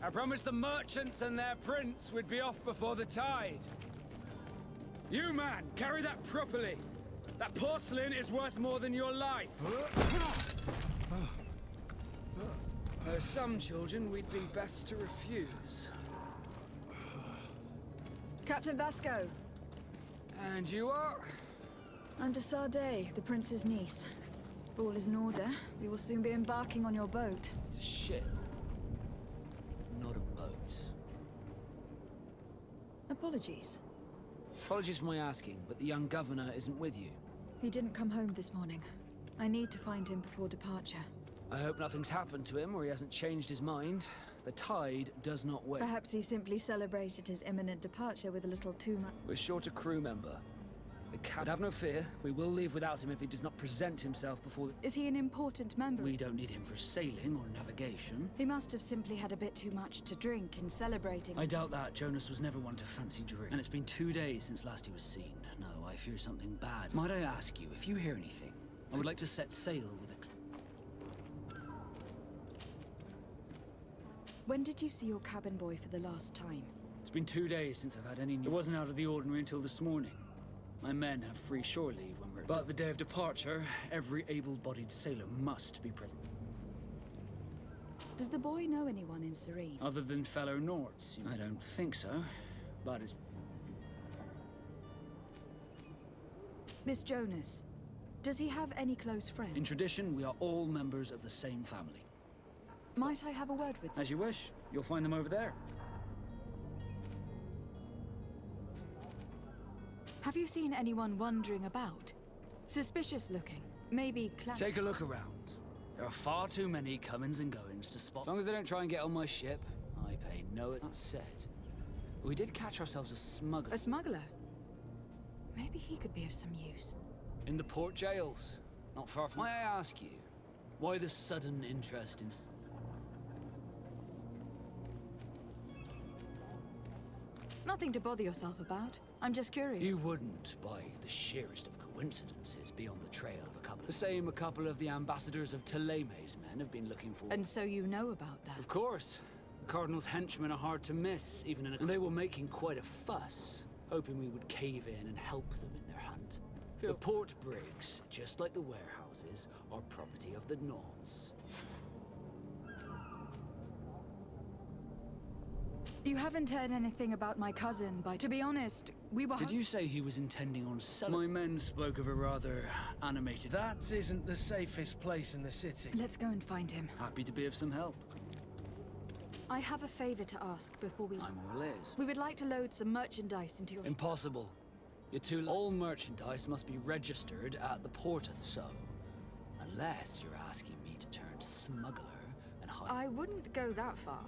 I promised the merchants and their prince we'd be off before the tide. You, man, carry that properly. That porcelain is worth more than your life. There are some children we'd be best to refuse. Captain Vasco. And you are? I'm TessaraVejgan, the prince's niece. If all is in order, we will soon be embarking on your boat. It's a ship. Not a boat. Apologies. Apologies for my asking, but the young governor isn't with you. He didn't come home this morning. I need to find him before departure. I hope nothing's happened to him or he hasn't changed his mind. The tide does not wait. Perhaps he simply celebrated his imminent departure with a little too much. We're short a crew member. The cat. Have no fear. We will leave without him if he does not present himself before the... Is he an important member? We don't need him for sailing or navigation. He must have simply had a bit too much to drink in celebrating. I doubt that. Jonas was never one to fancy drink. And it's been 2 days since last he was seen. No, I fear something bad. Might I ask you, if you hear anything, I would like to set sail with a... When did you see your cabin boy for the last time? It's been 2 days since I've had any news. It wasn't out of the ordinary until this morning. My men have free shore leave when we're... But the day of departure, every able-bodied sailor must be present. Does the boy know anyone in Serene? Other than fellow Nords? I don't think so, but it's... Miss Jonas, does he have any close friends? In tradition, we are all members of the same family. Might I have a word with them? As you wish. You'll find them over there. Have you seen anyone wandering about? Suspicious looking. Maybe Take a look around. There are far too many comings and goings to spot. As long as they don't try and get on my ship, I pay no attention. Said. We did catch ourselves a smuggler. A smuggler? Maybe he could be of some use. In the port jails. Not far from... May I ask you, why the sudden interest in... Nothing to bother yourself about. I'm just curious. You wouldn't, by the sheerest of coincidences, be on the trail of a couple... The same a couple of the ambassadors of Theleme's men have been looking for... And so you know about that? Of course. The Cardinal's henchmen are hard to miss, even in a... And they were making quite a fuss, hoping we would cave in and help them in their hunt. The port brigs, just like the warehouses, are property of the Nords. You haven't heard anything about my cousin, but to be honest, we were... Did you say he was intending on selling? My men spoke of a rather animated... That isn't the safest place in the city. Let's go and find him. Happy to be of some help. I have a favor to ask before we... I'm all ears. We would like to load some merchandise into your... Impossible. You're too... All merchandise must be registered at the port of... So, unless you're asking me to turn smuggler and hide... I wouldn't go that far.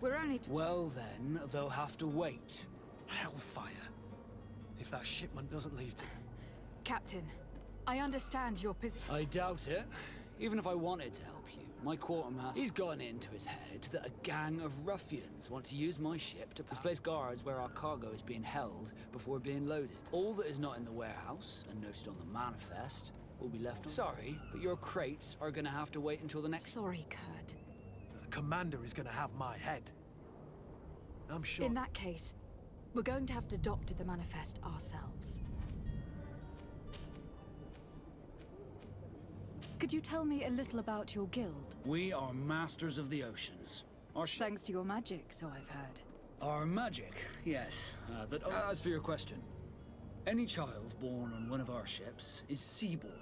We're only... Well then, they'll have to wait. Hellfire. If that shipment doesn't leave to... Captain, I understand your position. I doubt it. Even if I wanted to help you, my quartermaster... He's gotten into his head that a gang of ruffians want to use my ship to place guards where our cargo is being held before being loaded. All that is not in the warehouse, and noted on the manifest, will be left on... Sorry, but your crates are gonna have to wait until the next... Sorry, Kurt. Commander is going to have my head. I'm sure... In that case, we're going to have to doctor the manifest ourselves. Could you tell me a little about your guild? We are masters of the oceans. Thanks to your magic, so I've heard. Our magic, yes. As for your question, any child born on one of our ships is seaborn.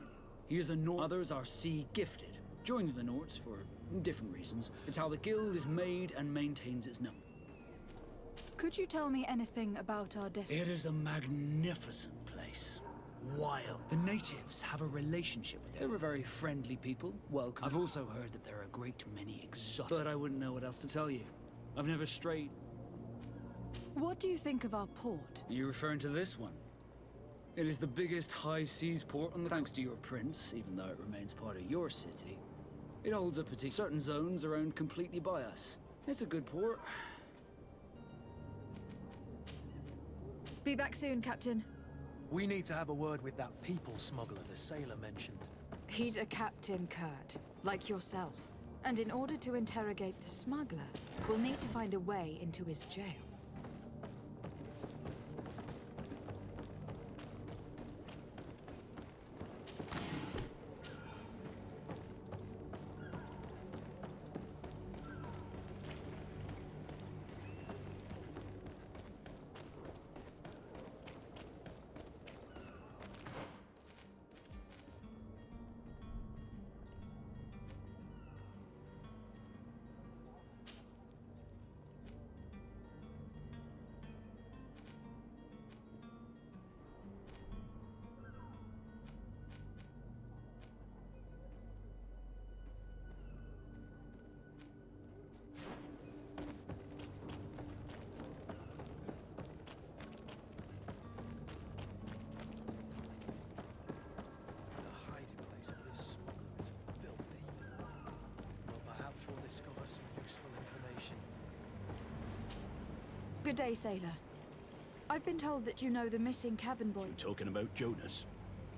He is a Nord. Others are sea-gifted, joining the Nords for different reasons. It's how the guild is made and maintains its number. Could you tell me anything about our destiny? It is a magnificent place. Wild. The natives have a relationship with them. They're a very friendly people, welcome. I've also heard that there are a great many exotic... But I wouldn't know what else to tell you. I've never strayed. What do you think of our port? Are you referring to this one? It is the biggest high seas port on the... Thanks to your prince, even though it remains part of your city. It holds a particular... Certain zones are owned completely by us. It's a good port. Be back soon, Captain. We need to have a word with that people smuggler the sailor mentioned. He's a captain, Kurt. Like yourself. And in order to interrogate the smuggler, we'll need to find a way into his jail. The hiding place of this smuggler is filthy. But perhaps we'll discover some useful information. Good day, sailor. I've been told that you know the missing cabin boy. Talking about Jonas?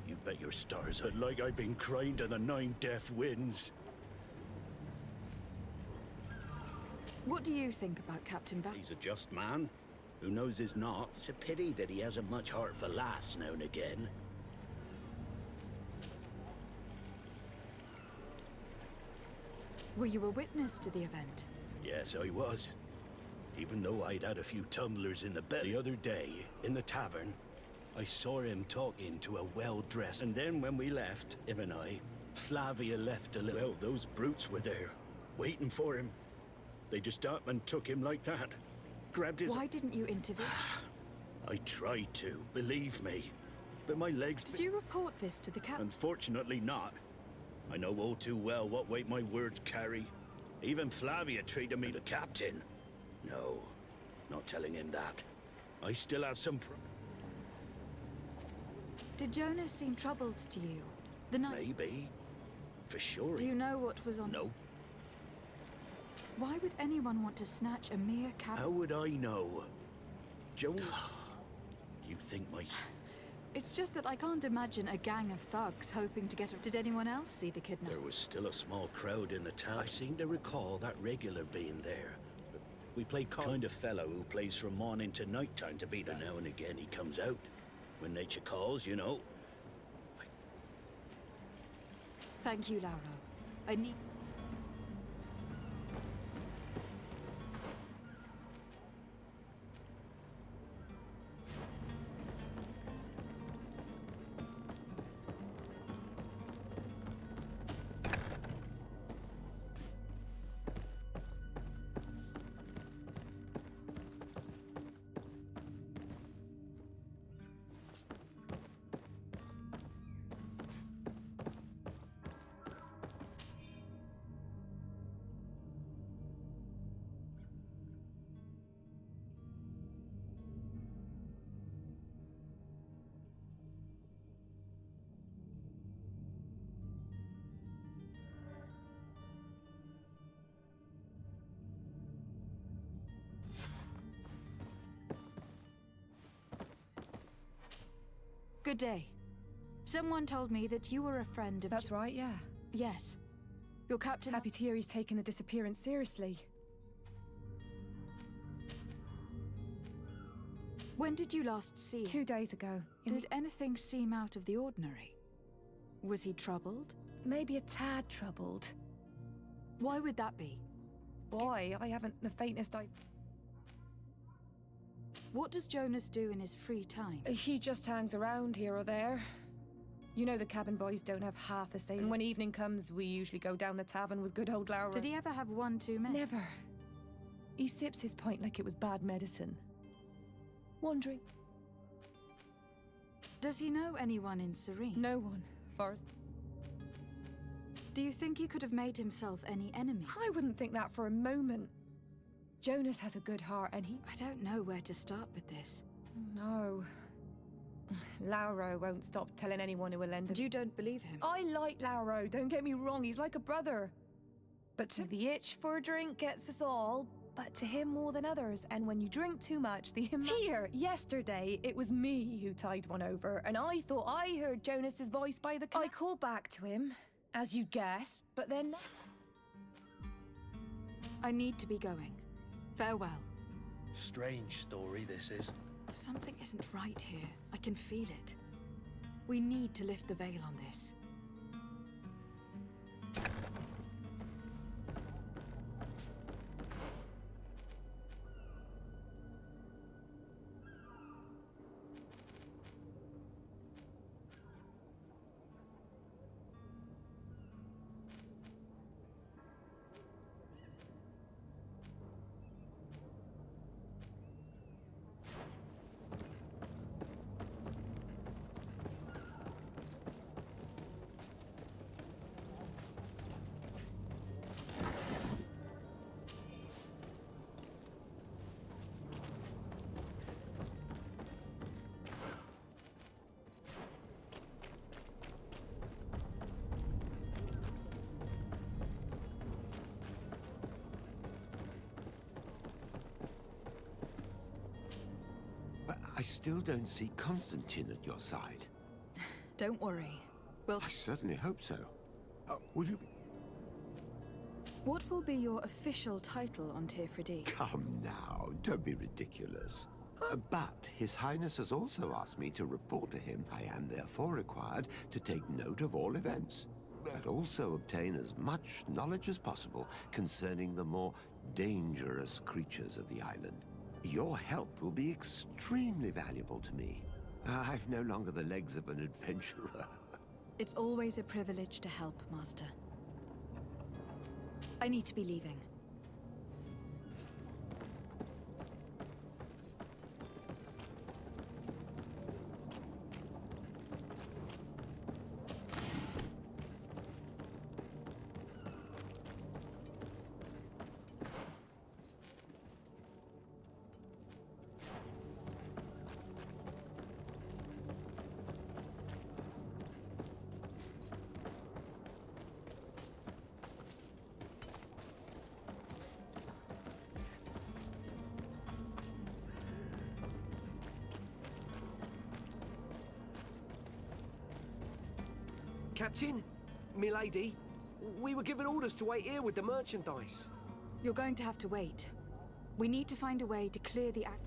You bet your stars like I've been crying to the 9 deaf winds. What do you think about Captain Bass? He's a just man who knows his not. It's a pity that he hasn't much heart for laughs now and again. Were you a witness to the event? Yes, I was. Even though I'd had a few tumblers in the bed the other day, in the tavern, I saw him talking to a well-dressed... And then when we left, him and I, Flavia left a little... Well, those brutes were there, waiting for him. They just up and took him like that. Grabbed his... Why didn't you intervene? I tried to, believe me. But my legs... Did you report this to the captain? Unfortunately not. I know all too well what weight my words carry. Even Flavia treated me the captain. No, not telling him that. I still have some... Did Jonas seem troubled to you? The night... Maybe. For sure. Do you know what was on... No. Why would anyone want to snatch a mere cabin? How would I know? Jonas... You think my... It's just that I can't imagine a gang of thugs hoping to get her. Did anyone else see the kidnap? There was still a small crowd in the town. I seem to recall that regular being there. We play kind of fellow who plays from morning to night time to be there. Now and again he comes out. When nature calls, you know. Thank you, Lauro. I need... Good day. Someone told me that you were a friend of... That's right, yeah. Yes. Your captain... Happy to hear he's taken the disappearance seriously. When did you last see him? 2 days ago. Did anything seem out of the ordinary? Was he troubled? Maybe a tad troubled. Why would that be? Boy, I haven't the faintest idea. What does Jonas do in his free time? He just hangs around here or there. You know the cabin boys don't have half a say. And when evening comes, we usually go down the tavern with good old Laura. Did he ever have one too many? Never. He sips his pint like it was bad medicine. Wandering. Does he know anyone in Serene? No one, far as... Do you think he could have made himself any enemy? I wouldn't think that for a moment. Jonas has a good heart and he... I don't know where to start with this. No. Lauro won't stop telling anyone who will lend him. You don't believe him? I like Lauro, don't get me wrong, he's like a brother. But to the itch for a drink gets us all, but to him more than others. And when you drink too much, Here, yesterday, it was me who tied one over, and I thought I heard Jonas's voice by the... I called back to him, as you guessed, but then... I need to be going. Farewell. Strange story, this is. Something isn't right here. I can feel it. We need to lift the veil on this. But I still don't see Constantine at your side. Don't worry. I certainly hope so. Would you... What will be your official title on Tifredi? Come now, don't be ridiculous. But His Highness has also asked me to report to him. I am therefore required to take note of all events, but also obtain as much knowledge as possible concerning the more dangerous creatures of the island. Your help will be extremely valuable to me. I've no longer the legs of an adventurer. It's always a privilege to help, Master. I need to be leaving. Captain, milady, we were given orders to wait here with the merchandise. You're going to have to wait. We need to find a way to clear the act.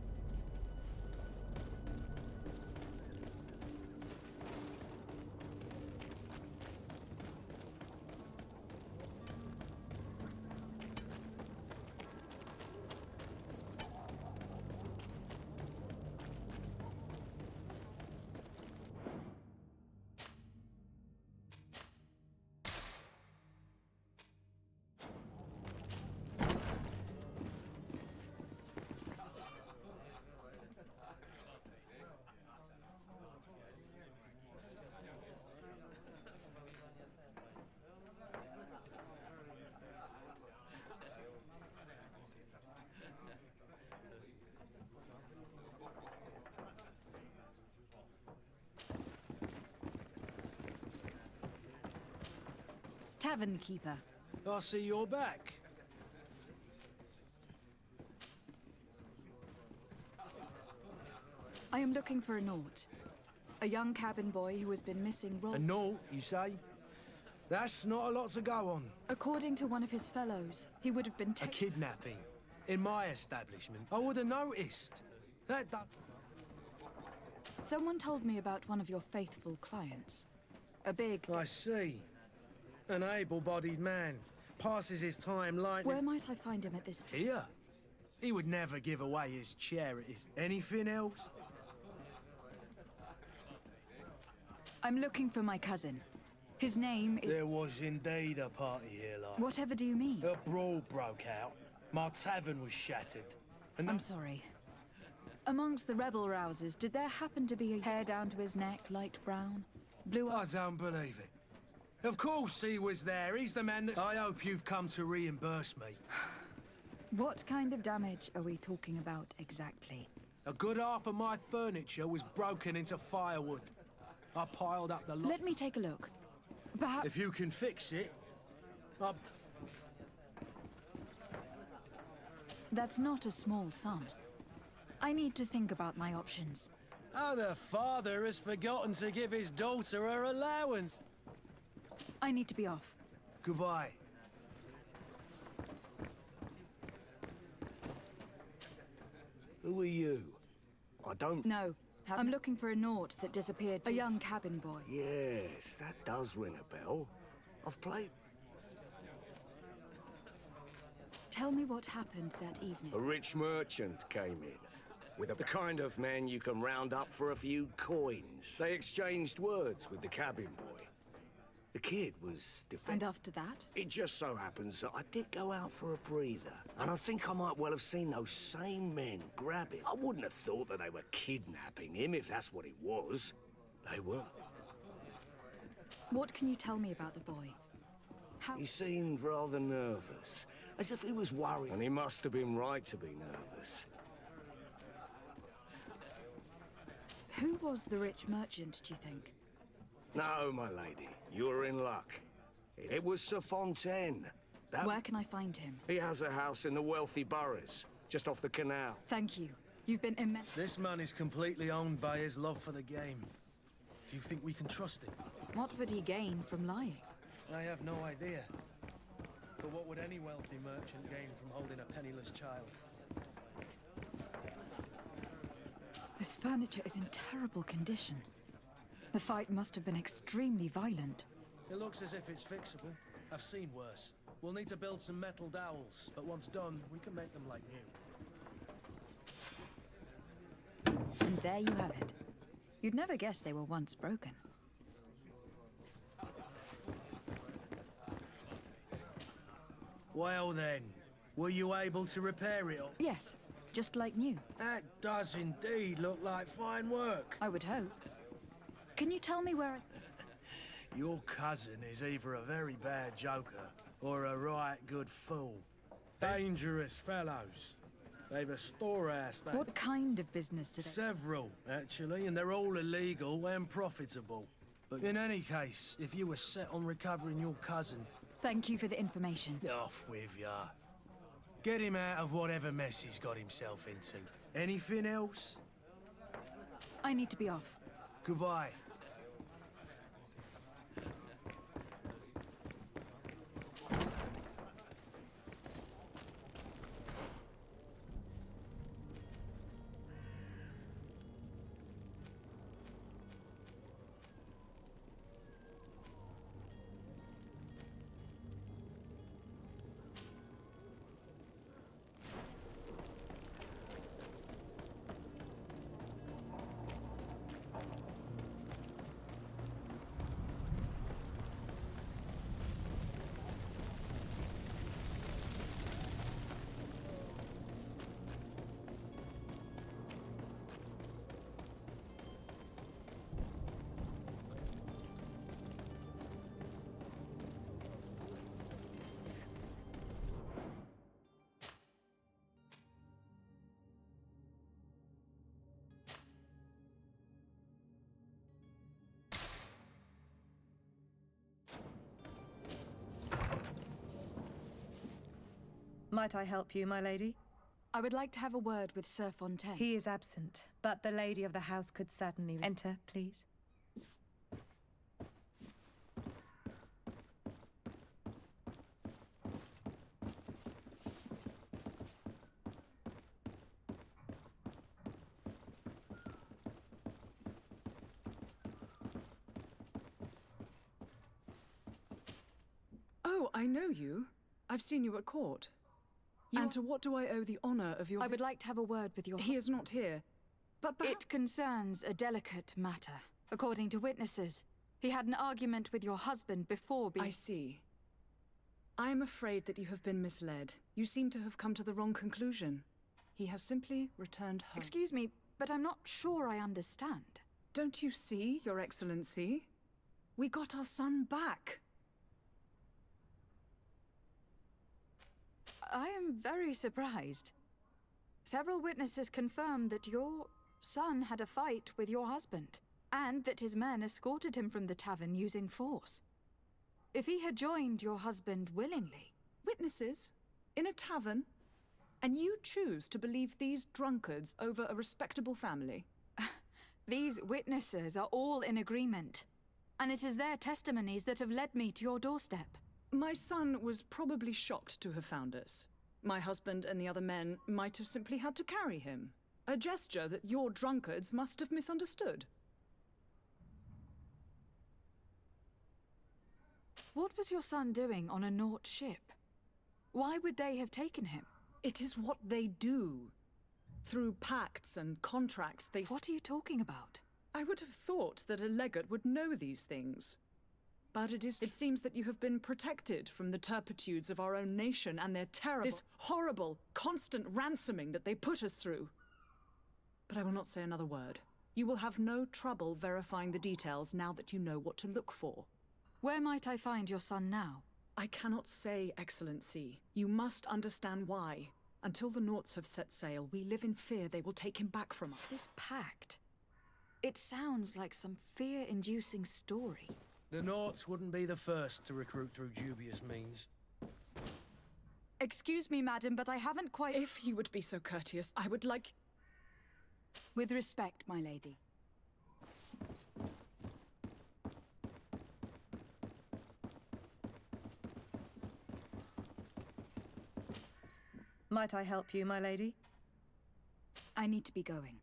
Tavern keeper. I see you're back. I am looking for a Naut. A young cabin boy who has been missing. A Naut, you say? That's not a lot to go on. According to one of his fellows, he would have been a kidnapping. In my establishment. I would have noticed. That... Someone told me about one of your faithful clients. A big... I see. An able-bodied man. Passes his time lightning... Where might I find him at this time? Here. He would never give away his charities. Anything else? I'm looking for my cousin. His name is... There was indeed a party here last... Whatever do you mean? A brawl broke out. My tavern was shattered. And I'm sorry. Amongst the rebel rousers, did there happen to be a hair down to his neck, light brown? Blue eyes? I don't believe it. Of course he was there. He's the man that... I hope you've come to reimburse me. What kind of damage are we talking about exactly? A good half of my furniture was broken into firewood. I piled up the... Let me take a look. Perhaps... If you can fix it, That's not a small sum. I need to think about my options. Oh, the father has forgotten to give his daughter her allowance. I need to be off. Goodbye. Who are you? I don't... No. I'm looking for a Naut that disappeared too. A young cabin boy. Yes, that does ring a bell. I've played... Tell me what happened that evening. A rich merchant came in. With the kind of man you can round up for a few coins. They exchanged words with the cabin boy. The kid was And after that? It just so happens that I did go out for a breather. And I think I might well have seen those same men grab him. I wouldn't have thought that they were kidnapping him, if that's what it was. They weren't. What can you tell me about the boy? How... He seemed rather nervous, as if he was worried. And he must have been right to be nervous. Who was the rich merchant, do you think? No, my lady. You're in luck. It was Sir Fontaine. Where can I find him? He has a house in the wealthy boroughs, just off the canal. Thank you. You've been immense. This man is completely owned by his love for the game. Do you think we can trust him? What would he gain from lying? I have no idea. But what would any wealthy merchant gain from holding a penniless child? This furniture is in terrible condition. The fight must have been extremely violent. It looks as if it's fixable. I've seen worse. We'll need to build some metal dowels, but once done, we can make them like new. And there you have it. You'd never guess they were once broken. Well then, were you able to repair it all? Yes, just like new. That does indeed look like fine work. I would hope. Can you tell me where I... Your cousin is either a very bad joker or a right good fool. Dangerous fellows. They've a storehouse that... What kind of business do they... Several, actually, and they're all illegal and profitable. But in any case, if you were set on recovering your cousin... Thank you for the information. Off with ya. Get him out of whatever mess he's got himself into. Anything else? I need to be off. Goodbye. Might I help you, my lady? I would like to have a word with Sir Fontaine. He is absent, but the lady of the house could certainly... Enter, please. Oh, I know you. I've seen you at court. And to what do I owe the honor of your... I would like to have a word with your... He is not here. But It concerns a delicate matter. According to witnesses, he had an argument with your husband before being... I see. I am afraid that you have been misled. You seem to have come to the wrong conclusion. He has simply returned home. Excuse me, but I'm not sure I understand. Don't you see, Your Excellency? We got our son back. I am very surprised. Several witnesses confirmed that your son had a fight with your husband, and that his men escorted him from the tavern using force. If he had joined your husband willingly... Witnesses? In a tavern? And you choose to believe these drunkards over a respectable family? These witnesses are all in agreement, and it is their testimonies that have led me to your doorstep. My son was probably shocked to have found us. My husband and the other men might have simply had to carry him. A gesture that your drunkards must have misunderstood. What was your son doing on a Naut ship? Why would they have taken him? It is what they do. Through pacts and contracts, they... What are you talking about? I would have thought that a legate would know these things. But it seems that you have been protected from the turpitudes of our own nation and their terrible... this horrible, constant ransoming that they put us through. But I will not say another word. You will have no trouble verifying the details now that you know what to look for. Where might I find your son now? I cannot say, Excellency. You must understand why. Until the Nauts have set sail, we live in fear they will take him back from us. This pact... It sounds like some fear-inducing story. The Nauts wouldn't be the first to recruit through dubious means. Excuse me, madam, but I haven't quite... If you would be so courteous, I would like... With respect, my lady. Might I help you, my lady? I need to be going.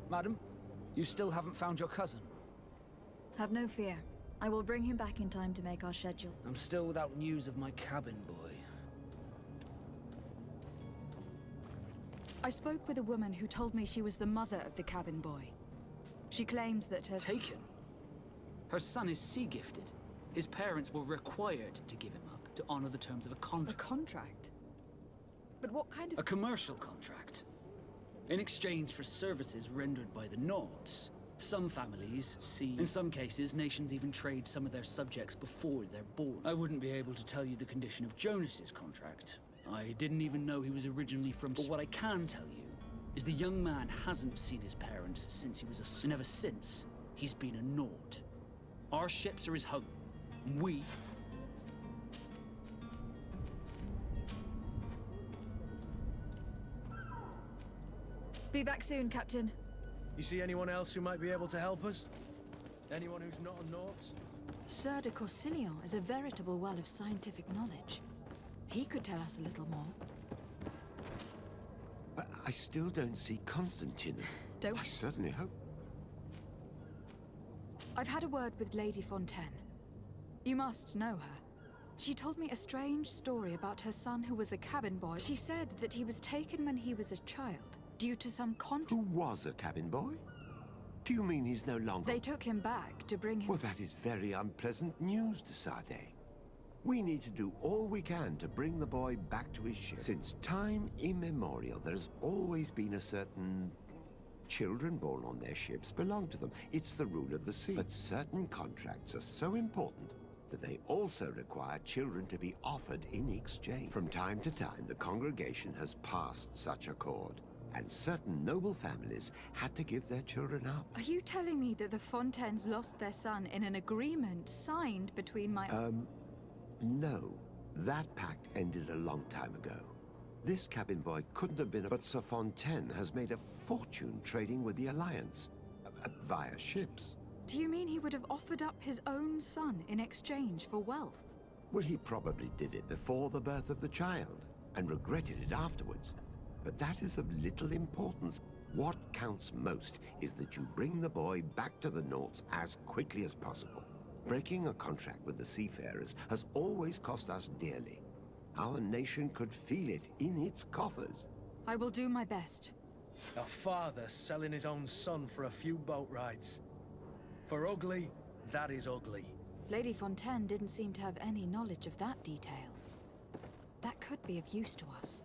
Madam, you still haven't found your cousin? Have no fear. I will bring him back in time to make our schedule. I'm still without news of my cabin boy. I spoke with a woman who told me she was the mother of the cabin boy. She claims that her... Taken? Her son is sea-gifted. His parents were required to give him up to honor the terms of a contract. A contract? But what kind of... A commercial contract. In exchange for services rendered by the Nauts, some families see... In some cases, nations even trade some of their subjects before they're born. I wouldn't be able to tell you the condition of Jonas's contract. I didn't even know he was originally from... But what I can tell you is the young man hasn't seen his parents since he was a son. And ever since, he's been a Naut. Our ships are his home. We... Be back soon, Captain. You see anyone else who might be able to help us? Anyone who's not a Naut? Sir de Corsilion is a veritable well of scientific knowledge. He could tell us a little more. But I still don't see Constantine. I certainly hope. I've had a word with Lady Fontaine. You must know her. She told me a strange story about her son who was a cabin boy. She said that he was taken when he was a child, due to some contract. Who was a cabin boy? Do you mean he's no longer... They took him back to bring him... Well, that is very unpleasant news, Desade. We need to do all we can to bring the boy back to his ship. Since time immemorial, there has always been a certain... Children born on their ships belong to them. It's the rule of the sea. But certain contracts are so important that they also require children to be offered in exchange. From time to time, the congregation has passed such accord, and certain noble families had to give their children up. Are you telling me that the Fontaines lost their son in an agreement signed between my... No. That pact ended a long time ago. This cabin boy couldn't have been... But Sir Fontaine has made a fortune trading with the Alliance, via ships. Do you mean he would have offered up his own son in exchange for wealth? Well, he probably did it before the birth of the child, and regretted it afterwards. But that is of little importance. What counts most is that you bring the boy back to the Nauts as quickly as possible. Breaking a contract with the seafarers has always cost us dearly. Our nation could feel it in its coffers. I will do my best. A father selling his own son for a few boat rides. For ugly, that is ugly. Lady Fontaine didn't seem to have any knowledge of that detail. That could be of use to us.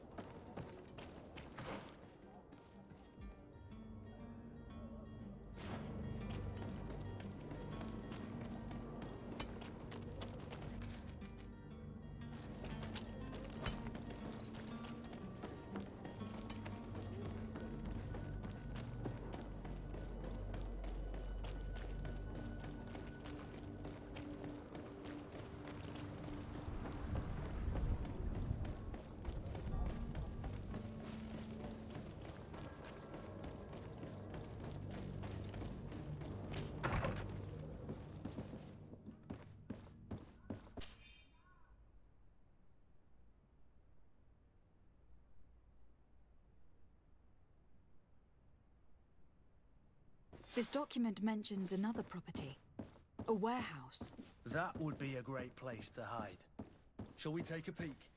This document mentions another property. A warehouse. That would be a great place to hide. Shall we take a peek?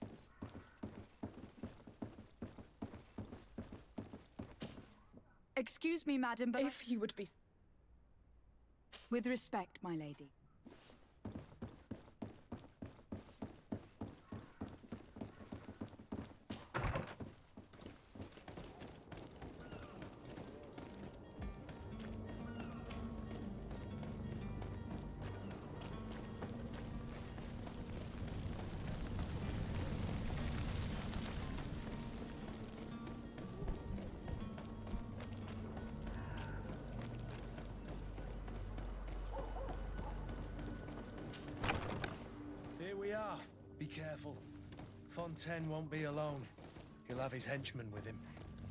Excuse me, madam, but If you would be... with respect, my lady. Here we are. Be careful. Fontaine won't be alone. He'll have his henchmen with him.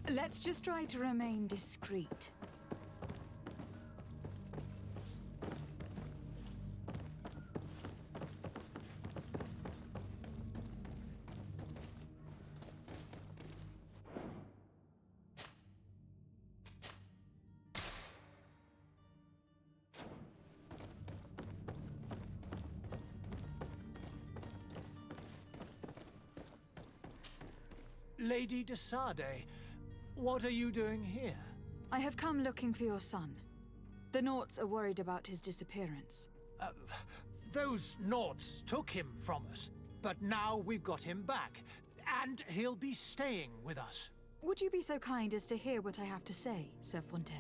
Let's just try to remain discreet. Lady de Sade, what are you doing here? I have come looking for your son. The Naughts are worried about his disappearance. Those Naughts took him from us, but now we've got him back, and he'll be staying with us. Would you be so kind as to hear what I have to say, Sir Fontaine?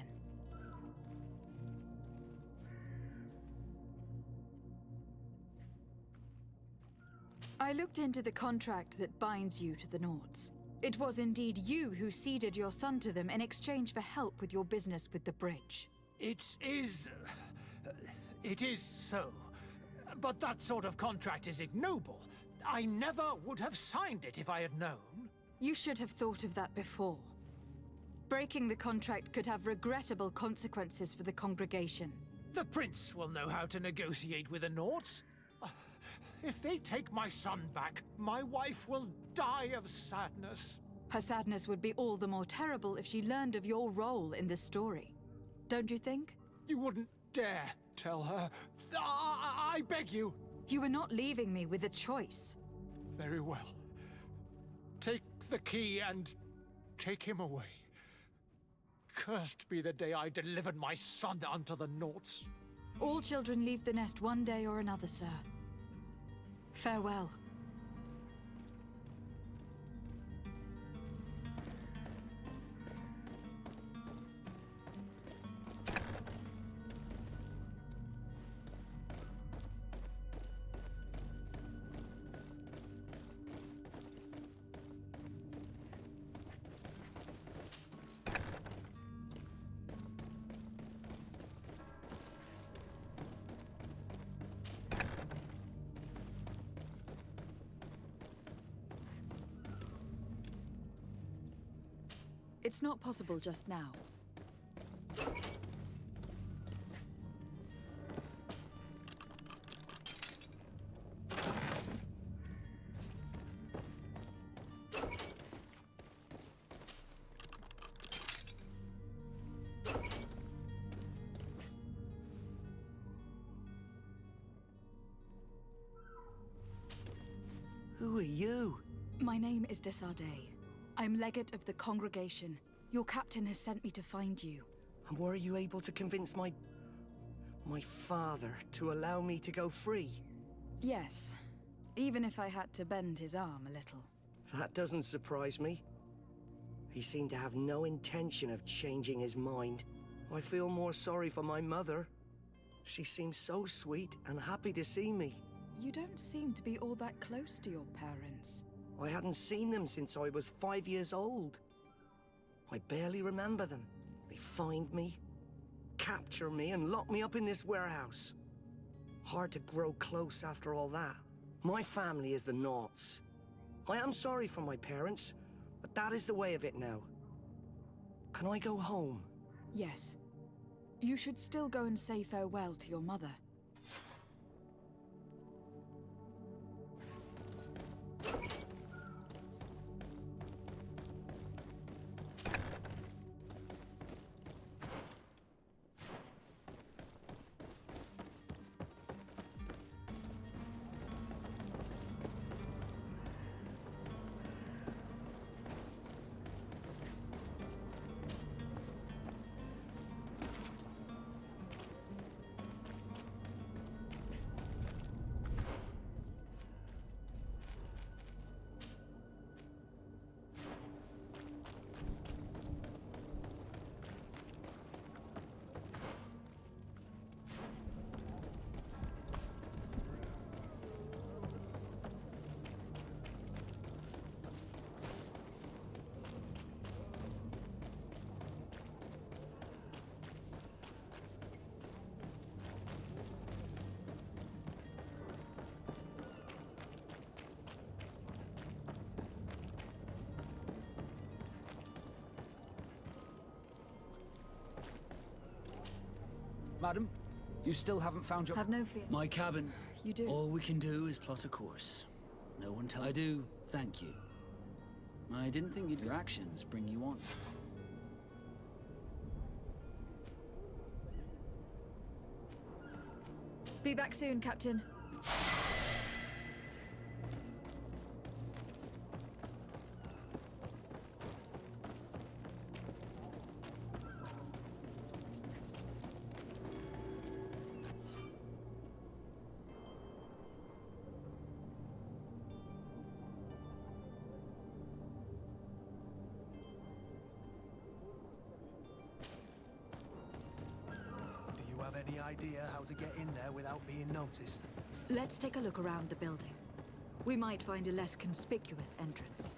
I looked into the contract that binds you to the Naughts. It was indeed you who ceded your son to them in exchange for help with your business with the bridge. It is so. But that sort of contract is ignoble. I never would have signed it if I had known. You should have thought of that before. Breaking the contract could have regrettable consequences for the congregation. The prince will know how to negotiate with the Naughts. If they take my son back, my wife will die of sadness. Her sadness would be all the more terrible if she learned of your role in this story. Don't you think? You wouldn't dare tell her. I beg you. You are not leaving me with a choice. Very well. Take the key and take him away. Cursed be the day I delivered my son unto the Naughts. All children leave the nest one day or another, sir. Farewell. It's not possible just now. Who are you? My name is de Sade. I'm legate of the congregation. Your captain has sent me to find you. And were you able to convince my father to allow me to go free? Yes, even if I had to bend his arm a little. That doesn't surprise me. He seemed to have no intention of changing his mind. I feel more sorry for my mother. She seems so sweet and happy to see me. You don't seem to be all that close to your parents. I hadn't seen them since I was 5 years old. I barely remember them. They find me, capture me, and lock me up in this warehouse. Hard to grow close after all that. My family is the Naughts. I am sorry for my parents, but that is the way of it now. Can I go home? Yes. You should still go and say farewell to your mother. Madam, you still haven't found your... Have no fear. My cabin. You do. All we can do is plot a course. No one tells... I do thank you. I didn't think your actions bring you on. Be back soon, Captain. Any idea how to get in there without being noticed? Let's take a look around the building. We might find a less conspicuous entrance.